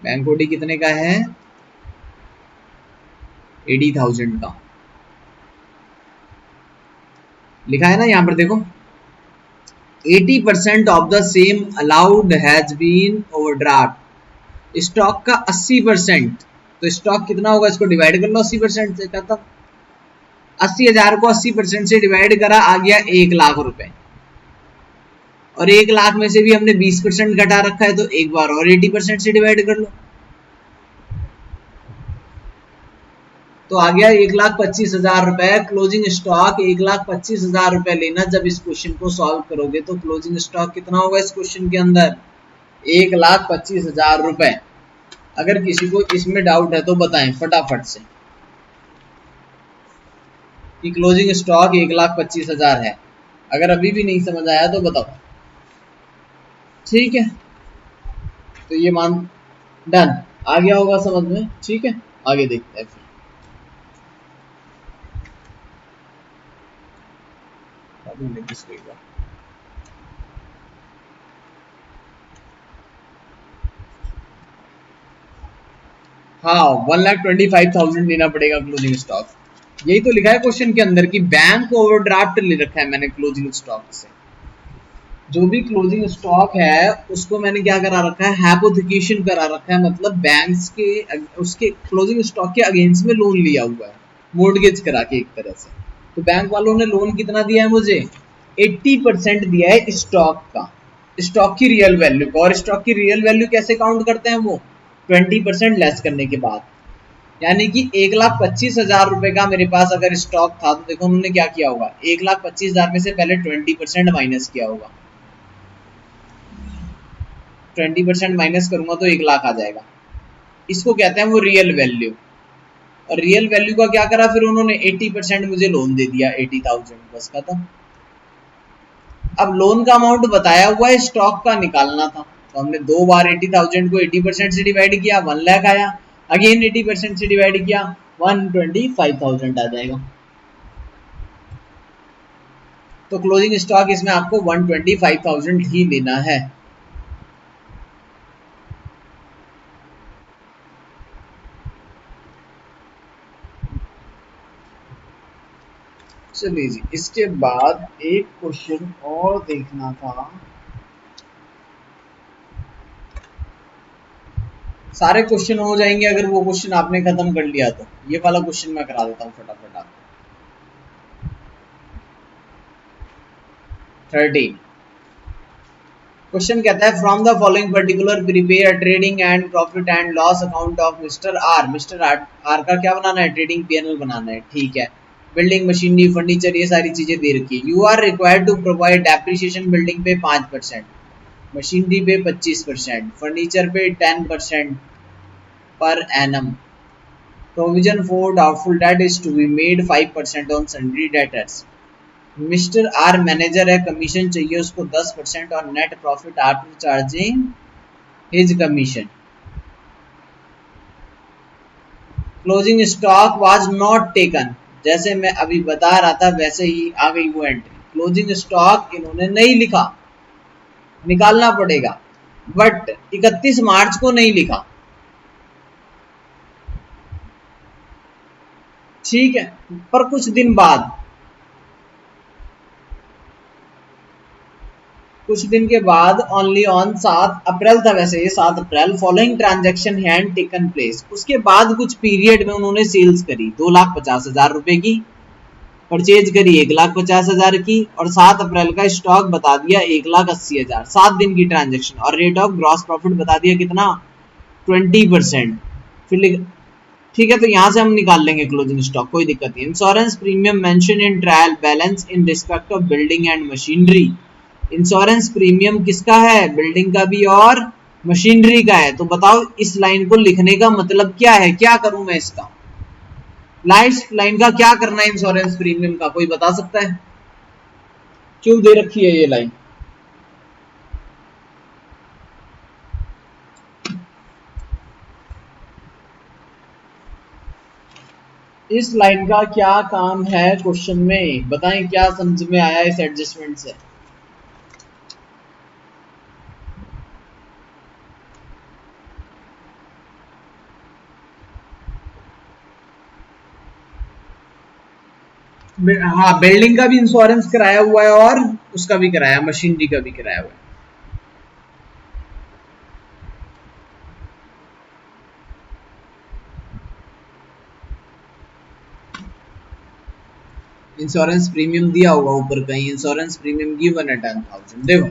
बैंक ओडी कितने का है, 80,000 का लिखा है ना यहाँ पर देखो। 80% of the same allowed has been overdraft, stock का 80%, तो स्टॉक कितना होगा, इसको डिवाइड कर लो 80% से। कहता 80,000 को 80% से डिवाइड करा, आ गया 1,00,000 रुपए, और 1,00,000 में से भी हमने 20% घटा रखा है तो एक बार और 80% से डिवाइड कर लो, तो आ गया 1,25,000 रुपए। क्लोजिंग स्टॉक 1,25,000 रुपए लेना जब इस क्वेश्चन को सॉल्व करोगे तो क्लोजिंग स्टॉक कितना होगा इस क्वेश्चन के अंदर, 1,25,000 रुपए। अगर किसी को इसमें डाउट है तो बताएं फटाफट से कि क्लोजिंग स्टॉक 1,25,000 है। अगर अभी भी नहीं समझ आया तो बताओ, ठीक है। तो ये मान डन आ गया होगा समझ में, ठीक है। आगे देखते हैं फिर। हाँ 1,25,000 लेना पड़ेगा क्लोजिंग स्टॉक, यही तो लिखा है क्वेश्चन के अंदर कि बैंक ओवरड्राफ्ट ले रखा है मैंने क्लोजिंग स्टॉक से। जो भी क्लोजिंग स्टॉक है उसको मैंने क्या करा रखा है, हाइपोथिकेशन करा रखा है, मतलब बैंक्स के उसके क्लोजिंग स्टॉक के अगेंस्ट में लोन लिया हुआ है, मोर्टगेज करा के एक तरह से। तो बैंक वालों ने लोन कितना दिया है मुझे, 80% दिया है स्टॉक का, स्टॉक की रियल वैल्यू का। और स्टॉक की रियल वैल्यू कैसे काउंट करते हैं वो, 20% लेस करने के बाद। यानी कि 1,25,000 रुपए का मेरे पास अगर स्टॉक था तो देखो उन्होंने क्या किया होगा, 1,25,000 में से पहले 20% माइनस किया होगा, 20% माइनस करूंगा तो 1,00,000 आ जाएगा। इसको कहते हैं वो रियल वैल्यू। और रियल वैल्यू का क्या करा फिर उन्होंने, 80% मुझे लोन दे दिया, 80,000 बस खत्म। अब लोन का अमाउंट बताया हुआ है, स्टॉक का निकालना था, तो हमने दो बार 80,000 को 80% से डिवाइड किया, 1,00,000 आया। अगेन 80% से डिवाइड किया, 125,000 आ जाएगा। तो क्लोजिंग स्टॉक इसमें आपको 125,000 ही लेना है। चलिए जी, इसके बाद एक क्वेश्चन और देखना था। सारे क्वेश्चन हो जाएंगे अगर वो क्वेश्चन आपने खत्म कर लिया तो। ये वाला क्वेश्चन मैं करा देता हूँ फटाफट आपको। 13 क्वेश्चन कहता है, from the following particular prepare trading and profit and loss account of mister R. Mister R का क्या बनाना है, ट्रेडिंग पीएनएल बनाना है, ठीक है। बिल्डिंग मशीनरी फर्नीचर ये सारी चीजें दे रखी है। You are required to provide depreciation building पे 5%, मशीनरी पे 25%, फर्नीचर पे 10% per annum. Provision for doubtful debt is to be made 5% on sundry debtors. Mister R manager है, कमीशन चाहिए उसको 10% और net profit after charging his commission. Closing stock was not taken, जैसे मैं अभी बता रहा था वैसे ही आ गई वो एंट्री। क्लोजिंग स्टॉक इन्होंने नहीं लिखा, निकालना पड़ेगा, बट 31 मार्च को नहीं लिखा, ठीक है। पर कुछ दिन के बाद ओनली ऑन 7 अप्रैल था, वैसे ये 7 April, following transaction had taken place, उसके बाद कुछ पीरियड में उन्होंने सेल्स करी 2,50,000 रुपए की, परचेज करी 1,50,000 की, और 7 अप्रैल का स्टॉक बता दिया 1,80,000, 7 दिन की ट्रांजेक्शन, और रेट ऑफ ग्रॉस प्रॉफिट बता दिया कितना 20%। फिर ठीक है, तो यहां से हम निकाल लेंगे क्लोजिंग स्टॉक, कोई दिक्कत नहीं। Insurance premium mention in trial balance in respect of building and machinery. Insurance premium किसका है? बिल्डिंग का भी और मशीनरी का है। तो बताओ इस लाइन को लिखने का मतलब क्या है, क्या करूं मैं इसका, लास्ट लाइन का क्या करना है इंश्योरेंस प्रीमियम का, कोई बता सकता है? क्यों दे रखी है ये लाइन? इस लाइन का क्या काम है क्वेश्चन में, बताएं क्या समझ में आया इस एडजस्टमेंट से? हाँ, बिल्डिंग का भी इंश्योरेंस कराया हुआ है और उसका भी कराया, मशीनरी का भी कराया हुआ है। इंश्योरेंस प्रीमियम दिया होगा ऊपर कहीं, इंश्योरेंस प्रीमियम गिवन है 10,000, देखो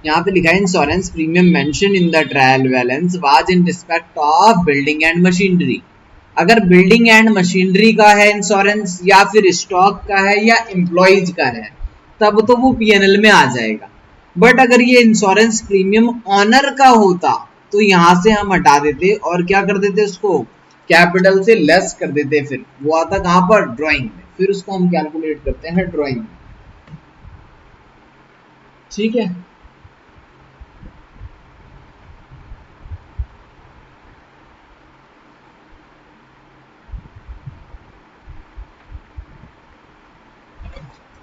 यहाँ पे लिखा है insurance premium mention in the trial balance was in respect of building and machinery. अगर बिल्डिंग एंड मशीनरी का है इंश्योरेंस, या फिर स्टॉक का है, या एम्प्लॉइज का है, तब तो वो पीएनएल में आ जाएगा। बट अगर ये इंश्योरेंस प्रीमियम ऑनर का होता तो यहां से हम हटा देते और क्या कर देते, उसको कैपिटल से लेस कर देते, फिर वो आता कहां पर, ड्राइंग में, फिर उसको हम कैलकुलेट करते हैं ड्राइंग में। ठीक है,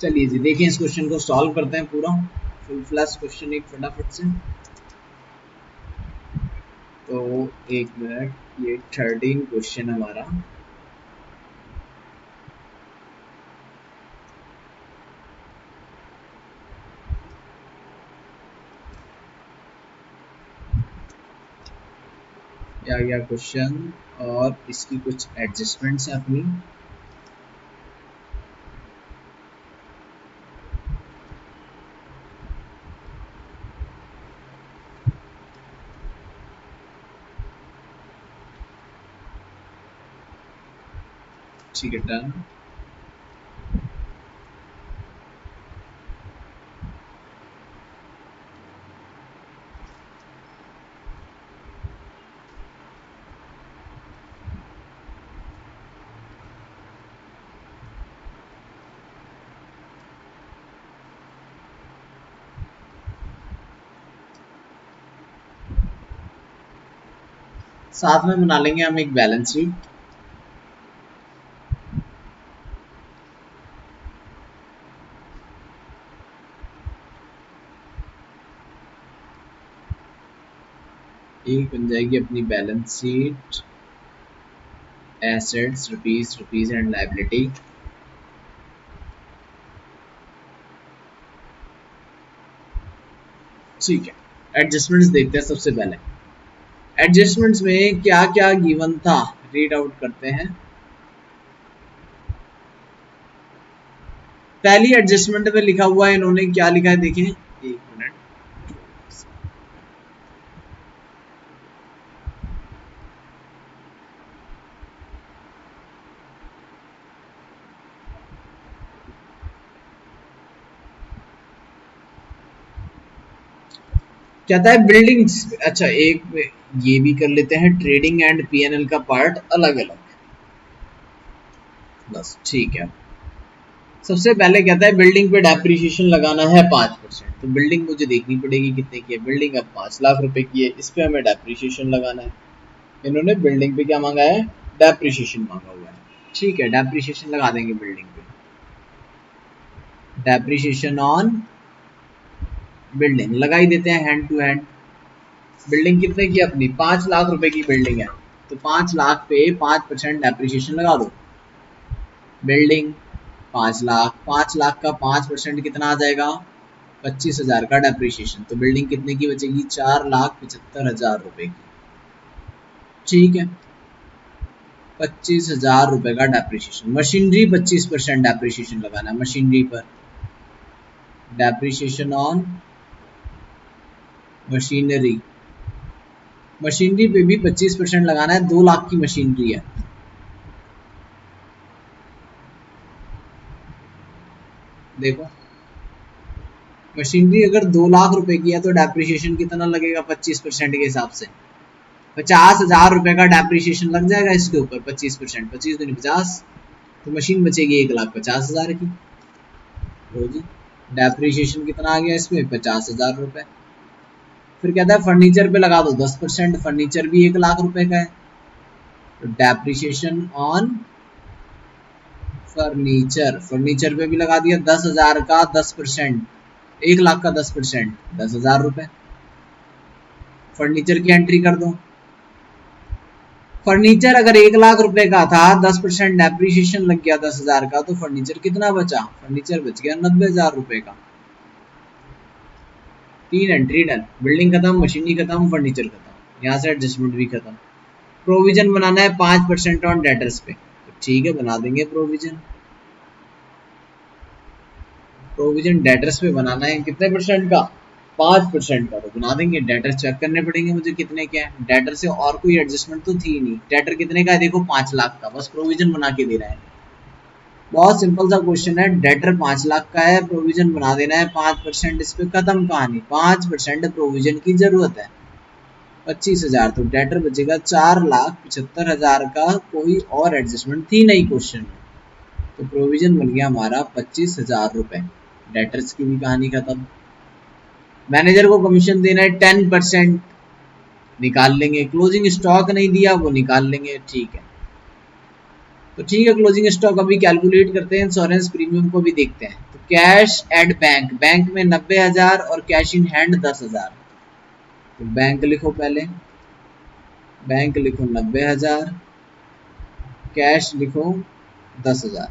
चलिए जी देखिए इस क्वेश्चन को सॉल्व करते हैं पूरा फुल फ्लैश क्वेश्चन एक फटाफट से। तो एक मिनट, ये 13 क्वेश्चन हमारा, क्या गया क्वेश्चन, और इसकी कुछ एडजस्टमेंट्स हैं अपनी। ठीक है, डन। साथ में बना लेंगे हम एक बैलेंस शीट। एक बन जाएगी अपनी balance sheet, assets rupees and liability. ठीक है, एडजस्टमेंट्स देखते हैं सबसे पहले। एडजस्टमेंट्स में क्या क्या गिवन था, रीड आउट करते हैं। पहली एडजस्टमेंट में लिखा हुआ है, इन्होंने क्या लिखा है देखें, एक मिनट, कहता है बिल्डिंग्स, अच्छा एक ये भी कर लेते हैं, ट्रेडिंग एंड पीएनएल का पार्ट अलग अलग, बस ठीक है। सबसे पहले कहता है बिल्डिंग पे डेप्रिसिएशन लगाना है 5%, तो बिल्डिंग मुझे देखनी पड़ेगी कितने की है, बिल्डिंग अब 5 लाख रुपए की है, इस पे हमें डेप्रिसिएशन लगाना है। इन्होंने बिल्डिंग पे क्या मांगा है, डेप्रिसिएशन मांगा हुआ है। ठीक है, डेप्रिसिएशन लगा देंगे बिल्डिंग पे, डेप्रिसिएशन ऑन बिल्डिंग लगा ही देते हैं हैंड टू हैंड। बिल्डिंग कितने की अपनी, 5 लाख रुपए की बिल्डिंग है, तो 5 लाख पे 5% डेप्रिसिएशन लगा दो। बिल्डिंग 5 लाख, 5 लाख का 5% कितना आ जाएगा? 25,000 का डेप्रिसिएशन। तो बिल्डिंग कितने की बचेगी? 4,75,000 रुपए की। ठीक है, 25,000 रुपए का डेप्रिसिएशन। मशीनरी 25% डेप्रिसिएशन लगाना है मशीनरी पर। डेप्रिसिएशन ऑन मशीनरी, मशीनरी पे भी 25% लगाना है। 2 लाख की मशीनरी है। देखो मशीनरी अगर 2 लाख रुपए की है तो डेप्रिसिएशन कितना लगेगा? 25% के हिसाब से 50,000 रुपए का डेप्रिसिएशन लग जाएगा इसके ऊपर। 25%, 25 दूनी 50, तो मशीन बचेगी 1,50,000 की। लो जी, डेप्रिसिएशन कितना आ गया इसमें? 50,000 रुपए। फिर कहता है फर्नीचर पे लगा दो 10%। फर्नीचर भी 1,00,000 रुपए का है, तो डेप्रिसिएशन ऑन फर्नीचर, फर्नीचर पे भी लगा दिया 10,000 का 10%, 1,00,000 का 10%, 10,000 रुपए। फर्नीचर की एंट्री कर दो। फर्नीचर अगर 1,00,000 रुपए का था, 10% डेप्रिसिएशन लग गया 10,000 का, तो फर्नीचर कितना बचा? फर्नीचर बच गया 90,000 रुपए का। 3 एंट्री डन। बिल्डिंग खत्म, मशीनरी खत्म, फर्नीचर खत्म, यहाँ से एडजस्टमेंट भी खत्म। प्रोविजन बनाना है 5% ऑन डेटर्स पे, तो ठीक है बना देंगे प्रोविजन। प्रोविजन डेटर्स पे बनाना है कितने परसेंट का? 5% का, तो बना देंगे। डेटर चेक करने पड़ेंगे मुझे कितने क्या है। डेटर से और कोई एडजस्टमेंट तो थी नहीं। डेटर कितने का है? देखो 5 लाख का, बस प्रोविजन बना के दे रहा है। बहुत सिंपल सा क्वेश्चन है। डेटर 5 लाख का है, प्रोविजन बना देना है 5%, इस पे खत्म कहानी। 5% प्रोविजन की जरूरत है 25,000, तो डेटर बचेगा 4,75,000 का। कोई और एडजस्टमेंट थी नहीं क्वेश्चन में, तो प्रोविजन बन गया हमारा 25,000 रुपए। डेटर्स की भी कहानी खत्म। मैनेजर को कमीशन देना है 10%, निकाल लेंगे। क्लोजिंग स्टॉक नहीं दिया, वो निकाल लेंगे। ठीक है, तो ठीक है, क्लोजिंग स्टॉक अभी कैलकुलेट करते हैं। इंश्योरेंस प्रीमियम को भी देखते हैं। तो कैश एट बैंक, बैंक में 90,000 और कैश इन हैंड 10,000। तो बैंक लिखो पहले, बैंक लिखो 90,000, कैश लिखो 10,000।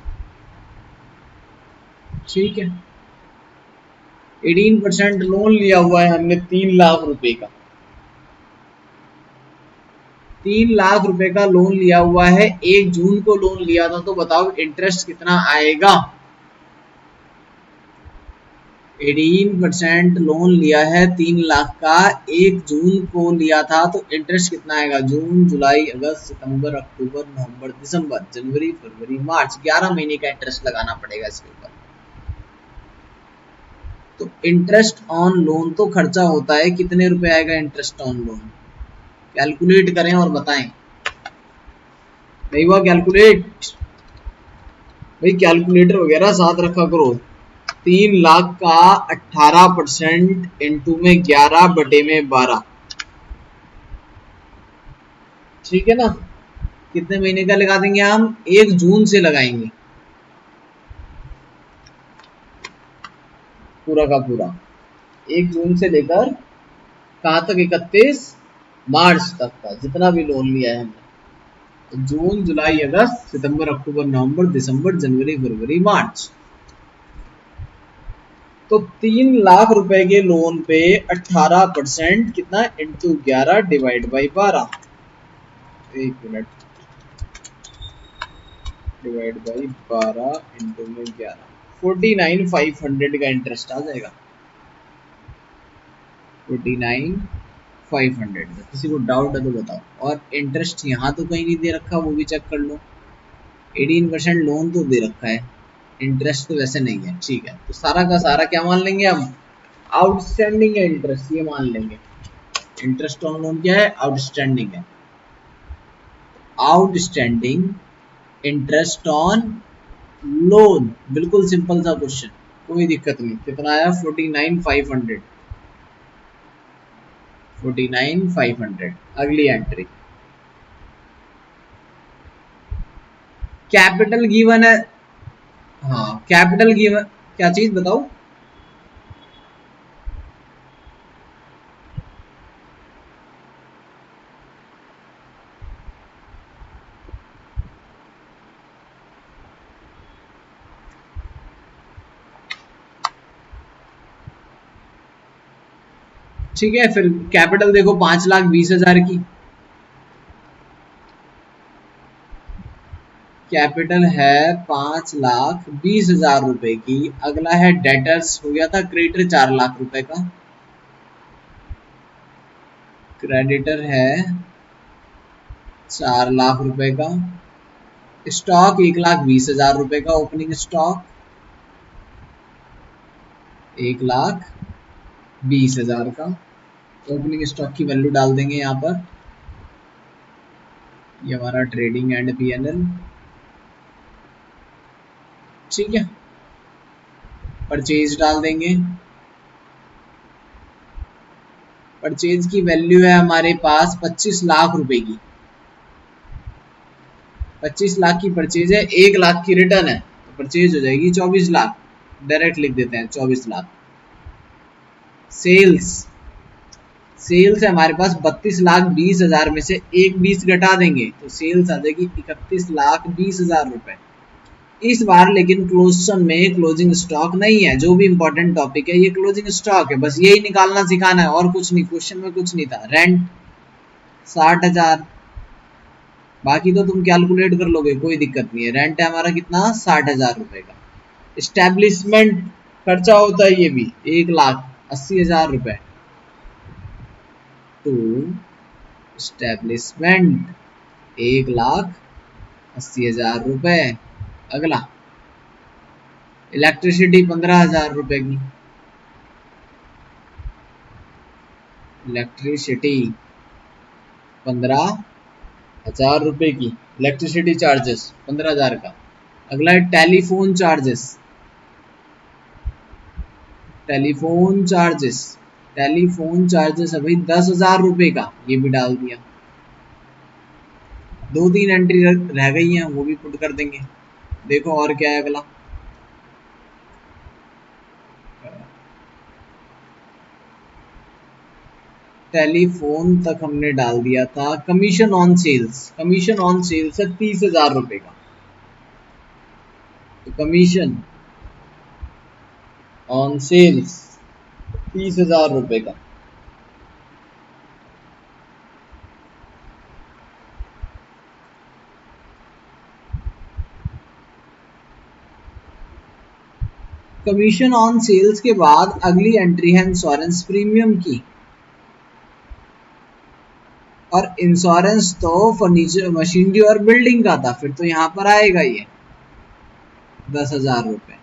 ठीक है, 18% लोन लिया हुआ है हमने 3 लाख रुपए का। 3 लाख रुपए का लोन लिया हुआ है। 1 जून को लोन लिया था, तो बताओ इंटरेस्ट कितना आएगा? 18% लोन लिया है 3 लाख का, 1 जून को लिया था, तो इंटरेस्ट कितना आएगा? जून, जुलाई, अगस्त, सितंबर, अक्टूबर, नवंबर, दिसंबर, जनवरी, फरवरी, मार्च, 11 महीने का इंटरेस्ट लगाना पड़ेगा इसके ऊपर। तो इंटरेस्ट ऑन लोन तो खर्चा होता है, कितने रुपए आएगा इंटरेस्ट ऑन लोन? कैलकुलेट करें और बताएं। नहीं हुआ कैलकुलेट? भाई कैलकुलेटर वगैरह साथ रखा करो। 3 लाख का 18% इंटू में 11/12, ठीक है ना? कितने महीने का लगा देंगे हम? 1 जून से लगाएंगे पूरा का पूरा। 1 जून से लेकर कहाँ तक? 31 मार्च तक का, जितना भी लोन लिया है हमने। जून, जुलाई, अगस्त, सितंबर, अक्टूबर, नवंबर, दिसंबर, जनवरी, फरवरी, मार्च। तो 3 लाख रुपए के लोन पे 18% कितना? Into 11 divide by 12। 1 minute, divide by 12 into में 11, 49,500 का इंटरेस्ट आ जाएगा। 49,500। किसी को डाउट है तो बताओ। और इंटरेस्ट यहाँ तो कहीं नहीं दे रखा, वो भी चेक कर लो। 18% लोन तो दे रखा है, इंटरेस्ट तो वैसे नहीं है। ठीक है, तो सारा का सारा क्या मान लेंगे हम? आउटस्टैंडिंग है इंटरेस्ट, ये मान लेंगे। इंटरेस्ट ऑन लोन क्या है? आउटस्टैंडिंग है। आउटस्टैंडिंग इंटरेस्ट ऑन लोन, बिल्कुल सिंपल सा क्वेश्चन, कोई दिक्कत नहीं। कितना आया? 49,500। 49,500। अगली एंट्री, कैपिटल गिवन है। हाँ, कैपिटल गिवन, क्या चीज बताओ? ठीक है। फिर कैपिटल देखो 5,20,000 की कैपिटल है, 5,20,000 रुपए की। अगला है डेटर्स, हो गया था क्रेडिटर 4 लाख रुपए का। क्रेडिटर है 4 लाख रुपए का। स्टॉक 1,20,000 रुपए का। ओपनिंग स्टॉक 1,20,000 का। ओपनिंग स्टॉक की वैल्यू डाल देंगे यहाँ पर। ये हमारा ट्रेडिंग एंड पीएनएल। ठीक है। परचेज डाल देंगे। परचेज की वैल्यू है हमारे पास 25 लाख रुपए की। 25 लाख की परचेज है, 1 लाख की रिटर्न है, तो परचेज हो जाएगी 24 लाख। डायरेक्ट लिख देते हैं 24 लाख। सेल्स सेल्स है हमारे पास 32,20,000 में से एक 20 घटा देंगे तो सेल्स आ जाएगी 31,20,000 रुपए इस बार। लेकिन क्लोजन में क्लोजिंग स्टॉक नहीं है, जो भी इंपॉर्टेंट टॉपिक है ये क्लोजिंग स्टॉक है, बस यही निकालना सिखाना है और कुछ नहीं। क्वेश्चन में कुछ नहीं था। रेंट 60,000, बाकी तो तुम कैलकुलेट कर लोगे, कोई दिक्कत नहीं है। रेंट है हमारा कितना, 60,000 रुपए का। इस्टेब्लिशमेंट खर्चा होता है ये भी 1,80,000 रुपए। टू इस्टेब्लिशमेंट 1,80,000 रुपए। अगला इलेक्ट्रिसिटी 15,000 रुपए की। इलेक्ट्रिसिटी 15,000 रुपए की। इलेक्ट्रिसिटी चार्जेस 15,000 का। अगला है telephone charges. Telephone charges telephone charges है भाई 10,000 रुपए का, ये भी डाल दिया। 2-3 एंट्री रह गई हैं, वो भी पुट कर देंगे। देखो और क्या है अगला। टेलीफोन तक हमने डाल दिया था। Commission on sales, commission on sales है 30,000 रुपए का। तो कमीशन ऑन सेल्स 30,000 रुपए का। कमीशन ऑन सेल्स के बाद अगली एंट्री है इंश्योरेंस प्रीमियम की। और इंश्योरेंस तो फर्नीचर, मशीनरी और बिल्डिंग का था, फिर तो यहाँ पर आएगा ये 10,000 रुपए।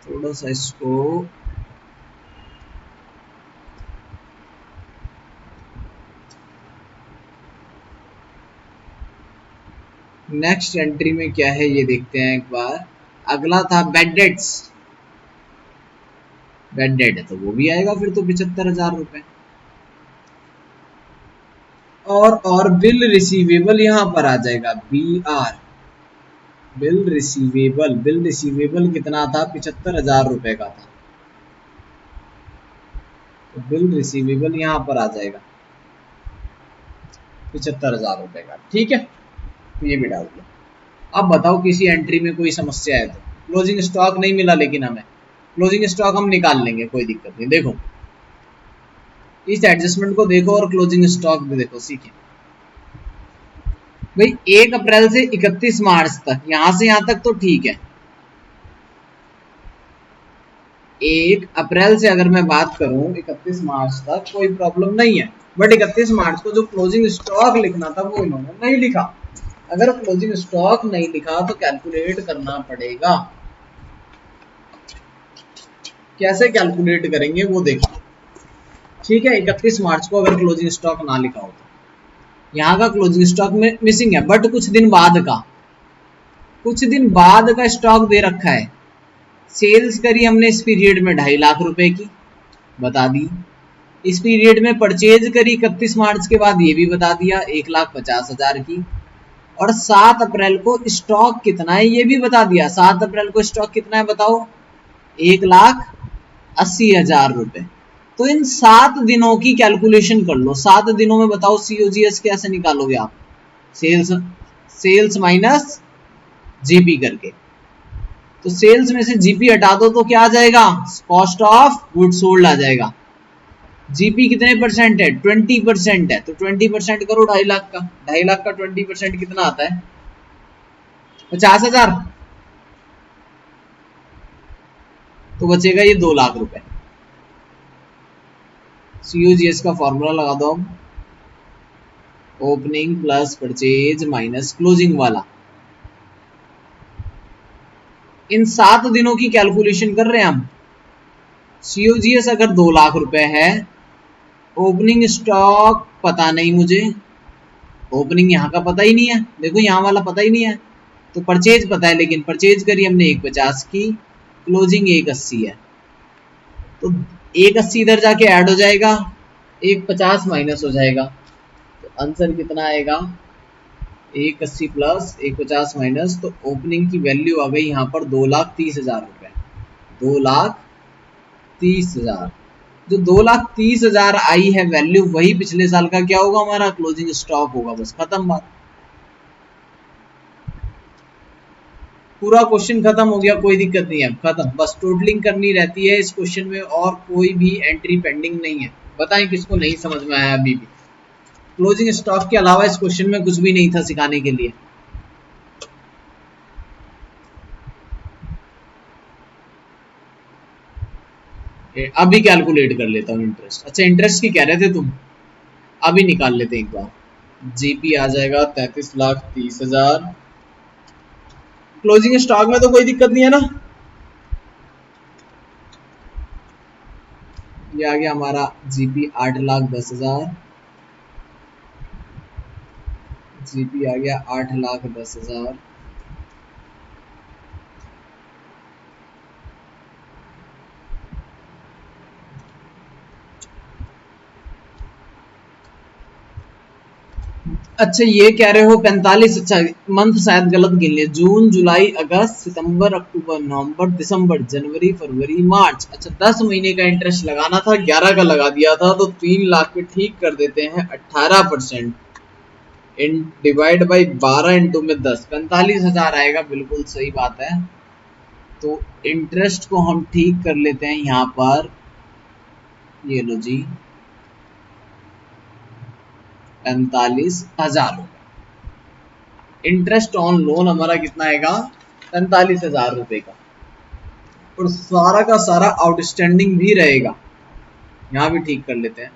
थोड़ा सा इसको नेक्स्ट एंट्री में क्या है ये देखते हैं एक बार। अगला था बेड डेट्स। बेड डेट है तो वो भी आएगा फिर तो 75,000 रुपए। और बिल रिसीवेबल यहाँ पर आ जाएगा BR। बिल रिसीवेबल कितना था, 75,000 रुपए का था। तो बिल रिसीवेबल यहाँ पर आ जाएगा 75,000 रुपए का। ठीक है, तो ये भी डाल दिया। अब बताओ किसी एंट्री में कोई समस्या है तो। क्लोजिंग स्टॉक नहीं मिला लेकिन हमें, क्लोजिंग स्टॉक हम निकाल लेंगे, कोई दिक्कत नहीं। देखो इस एडजस्टमेंट को देखो और क्लोजिंग स्टॉक भी देखो, सीखे भाई। 1 अप्रैल से 31 मार्च तक, यहां से यहां तक तो ठीक है। 1 अप्रैल से अगर मैं बात करूं 31 मार्च तक कोई प्रॉब्लम नहीं है, बट 31 मार्च को जो क्लोजिंग स्टॉक लिखना था वो इन्होंने नहीं लिखा। अगर क्लोजिंग स्टॉक नहीं लिखा तो कैलकुलेट करना पड़ेगा। कैसे कैलकुलेट करेंगे वो देखिए। ठीक है, 31 मार्च को अगर क्लोजिंग स्टॉक ना लिखा हो तो यहाँ का क्लोजिंग स्टॉक में मिसिंग है, बट कुछ दिन बाद का स्टॉक दे रखा है। सेल्स करी हमने इस पीरियड में 2.5 लाख रुपए की, बता दी। इस पीरियड में परचेज करी 31 मार्च के बाद, ये भी बता दिया, 1,50,000 की। और 7 अप्रैल को स्टॉक कितना है ये भी बता दिया। 7 अप्रैल को स्टॉक कितना है बताओ, 1,80,000 रुपए। तो इन 7 दिनों की कैलकुलेशन कर लो। 7 दिनों में बताओ COGS कैसे निकालोगे आप, सेल्स माइनस जीपी करके। तो सेल्स में से जीपी हटा दो तो क्या आ जाएगा, कॉस्ट ऑफ गुड सोल्ड आ जाएगा। जीपी कितने परसेंट है, 20% है, तो 20% करो 2.5 लाख का, 2.5 लाख का 20% कितना आता है, 50,000, तो बचेगा ये 2 लाख रुपए। सीओजीएस का फॉर्मूला लगा दो, opening plus purchase minus closing वाला। इन 7 दिनों की कैलकुलेशन कर रहे हैं हम। सीओजीएस अगर 2 लाख रुपए है, ओपनिंग स्टॉक पता नहीं मुझे, ओपनिंग यहाँ का पता ही नहीं है, देखो यहाँ वाला पता ही नहीं है, तो परचेज पता है, लेकिन परचेज करी हमने 150 की, क्लोजिंग 180 है, तो 180 इधर जाके ऐड हो जाएगा, 150 माइनस हो जाएगा, तो आंसर कितना आएगा, 180 प्लस 150 माइनस, तो ओपनिंग की वैल्यू आ गई यहाँ पर 2,30,000 रुपए, 2,30,000। जो 2,30,000 आई है वैल्यू, वही पिछले साल का क्या होगा, हमारा क्लोजिंग स्टॉक होगा, बस खत्म बात, पूरा क्वेश्चन खत्म हो गया, कोई दिक्कत नहीं है, खत्म, बस टोटलिंग करनी रहती है इस क्वेश्चन में, और कोई भी एंट्री पेंडिंग नहीं है। बताएं किसको नहीं समझ में आया अभी भी, क्लोजिंग स्टॉक के अलावा इस क्वेश्चन में कुछ भी नहीं था सिखाने के लिए। अभी कैलकुलेट कर लेता हूँ इंटरेस्ट, अच्छा इंटरेस्ट की कह रहे थे तुम, अभी निकाल लेते हैं एक बार। जीपी आ जाएगा 33,30,000, क्लोजिंग स्टॉक में तो कोई दिक्कत नहीं है ना, ये आ गया हमारा जीपी 8,10,000, जीपी आ गया 8,10,000, अच्छा ये कह रहे हो 45, अच्छा मंथ शायद गलत गिन लिया, जून जुलाई अगस्त सितंबर अक्टूबर नवंबर दिसंबर जनवरी फरवरी मार्च, अच्छा 10 महीने का इंटरेस्ट लगाना था, 11 का लगा दिया था, तो 3 लाख पे ठीक कर देते हैं, 18% इन डिवाइड बाई 12 इंटू में 10, 45,000 आएगा, बिल्कुल सही बात है। तो इंटरेस्ट को हम ठीक कर लेते हैं यहाँ पर, ये लो जी 45,000, इंटरेस्ट ऑन लोन हमारा कितना आएगा, 45,000 रुपए का, और सारा का सारा आउटस्टैंडिंग भी रहेगा, यहाँ भी ठीक कर लेते हैं।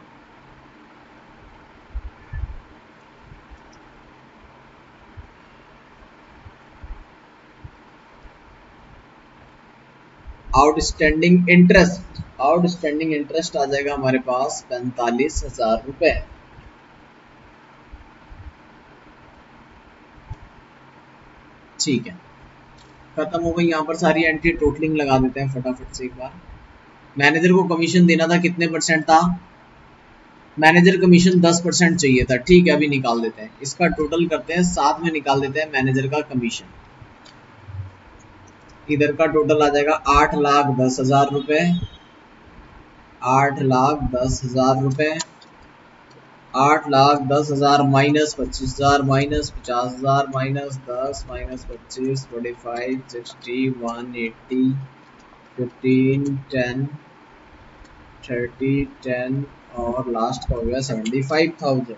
आउटस्टैंडिंग इंटरेस्ट आ जाएगा हमारे पास 45,000 रुपए। ठीक है, खत्म हो गई यहाँ पर सारी एंट्री, टोटलिंग लगा देते हैं फटाफट से एक बार। मैनेजर को कमीशन देना था, कितने परसेंट था, मैनेजर कमीशन 10% चाहिए था, ठीक है अभी निकाल देते हैं, इसका टोटल करते हैं, साथ में निकाल देते हैं मैनेजर का कमीशन। इधर का टोटल आ जाएगा 8,10,000 रुपए, 8,10,000 रुपए, 8,10,000 माइनस 25,000 माइनस 50,000 माइनस 10 माइनस 25 25 60 180 15 10 30 10 और लास्ट का हो गया 75,000।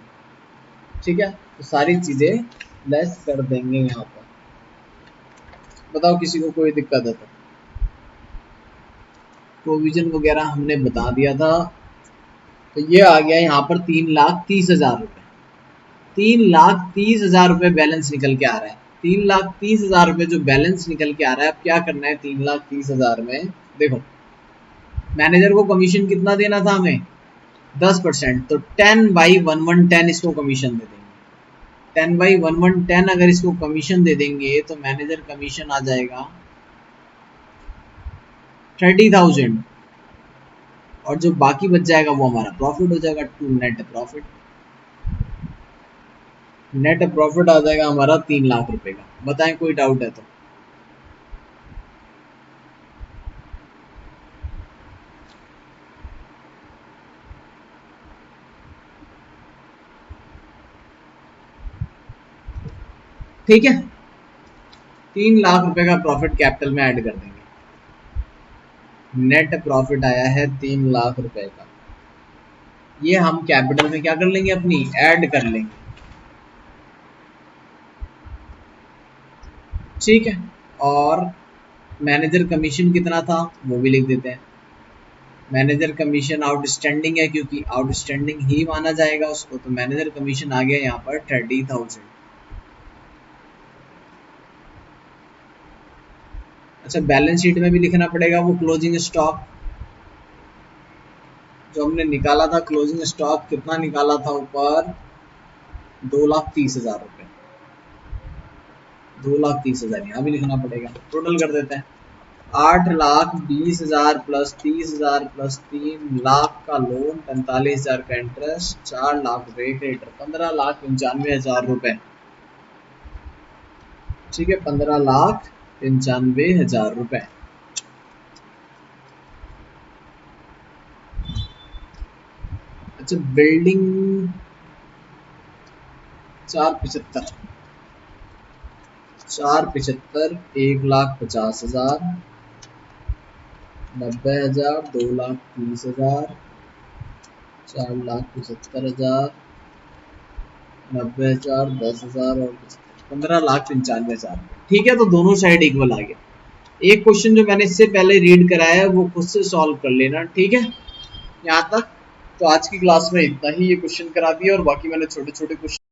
ठीक है, तो सारी चीजें लेस कर देंगे यहाँ पर, बताओ किसी को कोई दिक्कत है तो। प्रोविजन वगैरह हमने बता दिया था, तो ये आ गया यहाँ पर 3,30,000 रुपए, 3,30,000 रुपए बैलेंस निकल के आ रहा है, 3,30,000 रुपए जो बैलेंस निकल के आ रहा है। अब क्या करना है 3,30,000 में, देखो मैनेजर को कमीशन कितना देना था हमें, 10%, तो 10/1110 इसको कमीशन दे देंगे, 10/1110 अगर इसको कमीशन दे देंगे तो मैनेजर कमीशन आ जाएगा 30,000, और जो बाकी बच जाएगा वो हमारा प्रॉफिट हो जाएगा, to net profit. Net profit आ जाएगा हमारा 3 लाख रुपए का। बताएं कोई डाउट है तो। ठीक है, 3 लाख रुपए का प्रॉफिट कैपिटल में ऐड कर देंगे। नेट प्रॉफिट आया है 3 लाख रुपए का, ये हम कैपिटल में क्या कर लेंगे, अपनी ऐड कर लेंगे। ठीक है, और मैनेजर कमीशन कितना था वो भी लिख देते हैं। मैनेजर कमीशन आउटस्टैंडिंग है, क्योंकि आउटस्टैंडिंग ही माना जाएगा उसको, तो मैनेजर कमीशन आ गया यहाँ पर 30,000। अच्छा, बैलेंस शीट में भी लिखना पड़ेगा वो क्लोजिंग स्टॉक जो हमने निकाला था। क्लोजिंग स्टॉक कितना निकाला था ऊपर, 2,30,000 रुपये। 2,30,000 यहाँ भी लिखना पड़ेगा। टोटल कर देते हैं, 8,20,000 प्लस 30,000 प्लस 3 लाख का लोन, 45,000 का इंटरेस्ट, 4 लाख रुपए क्रेडिटर, 15,95,000 रुपए। ठीक है, 15,95,000 रुपए। अच्छा, बिल्डिंग 475, 1,50,000, 90,000, 2,30,000, 4,75,000, 90,000, 10,000 और 15,95,000। ठीक है, तो दोनों साइड इक्वल आ गया। एक क्वेश्चन जो मैंने इससे पहले रीड कराया है वो खुद से सॉल्व कर लेना। ठीक है, यहाँ तक। तो आज की क्लास में इतना ही, ये क्वेश्चन करा दिया और बाकी मैंने छोटे छोटे क्वेश्चन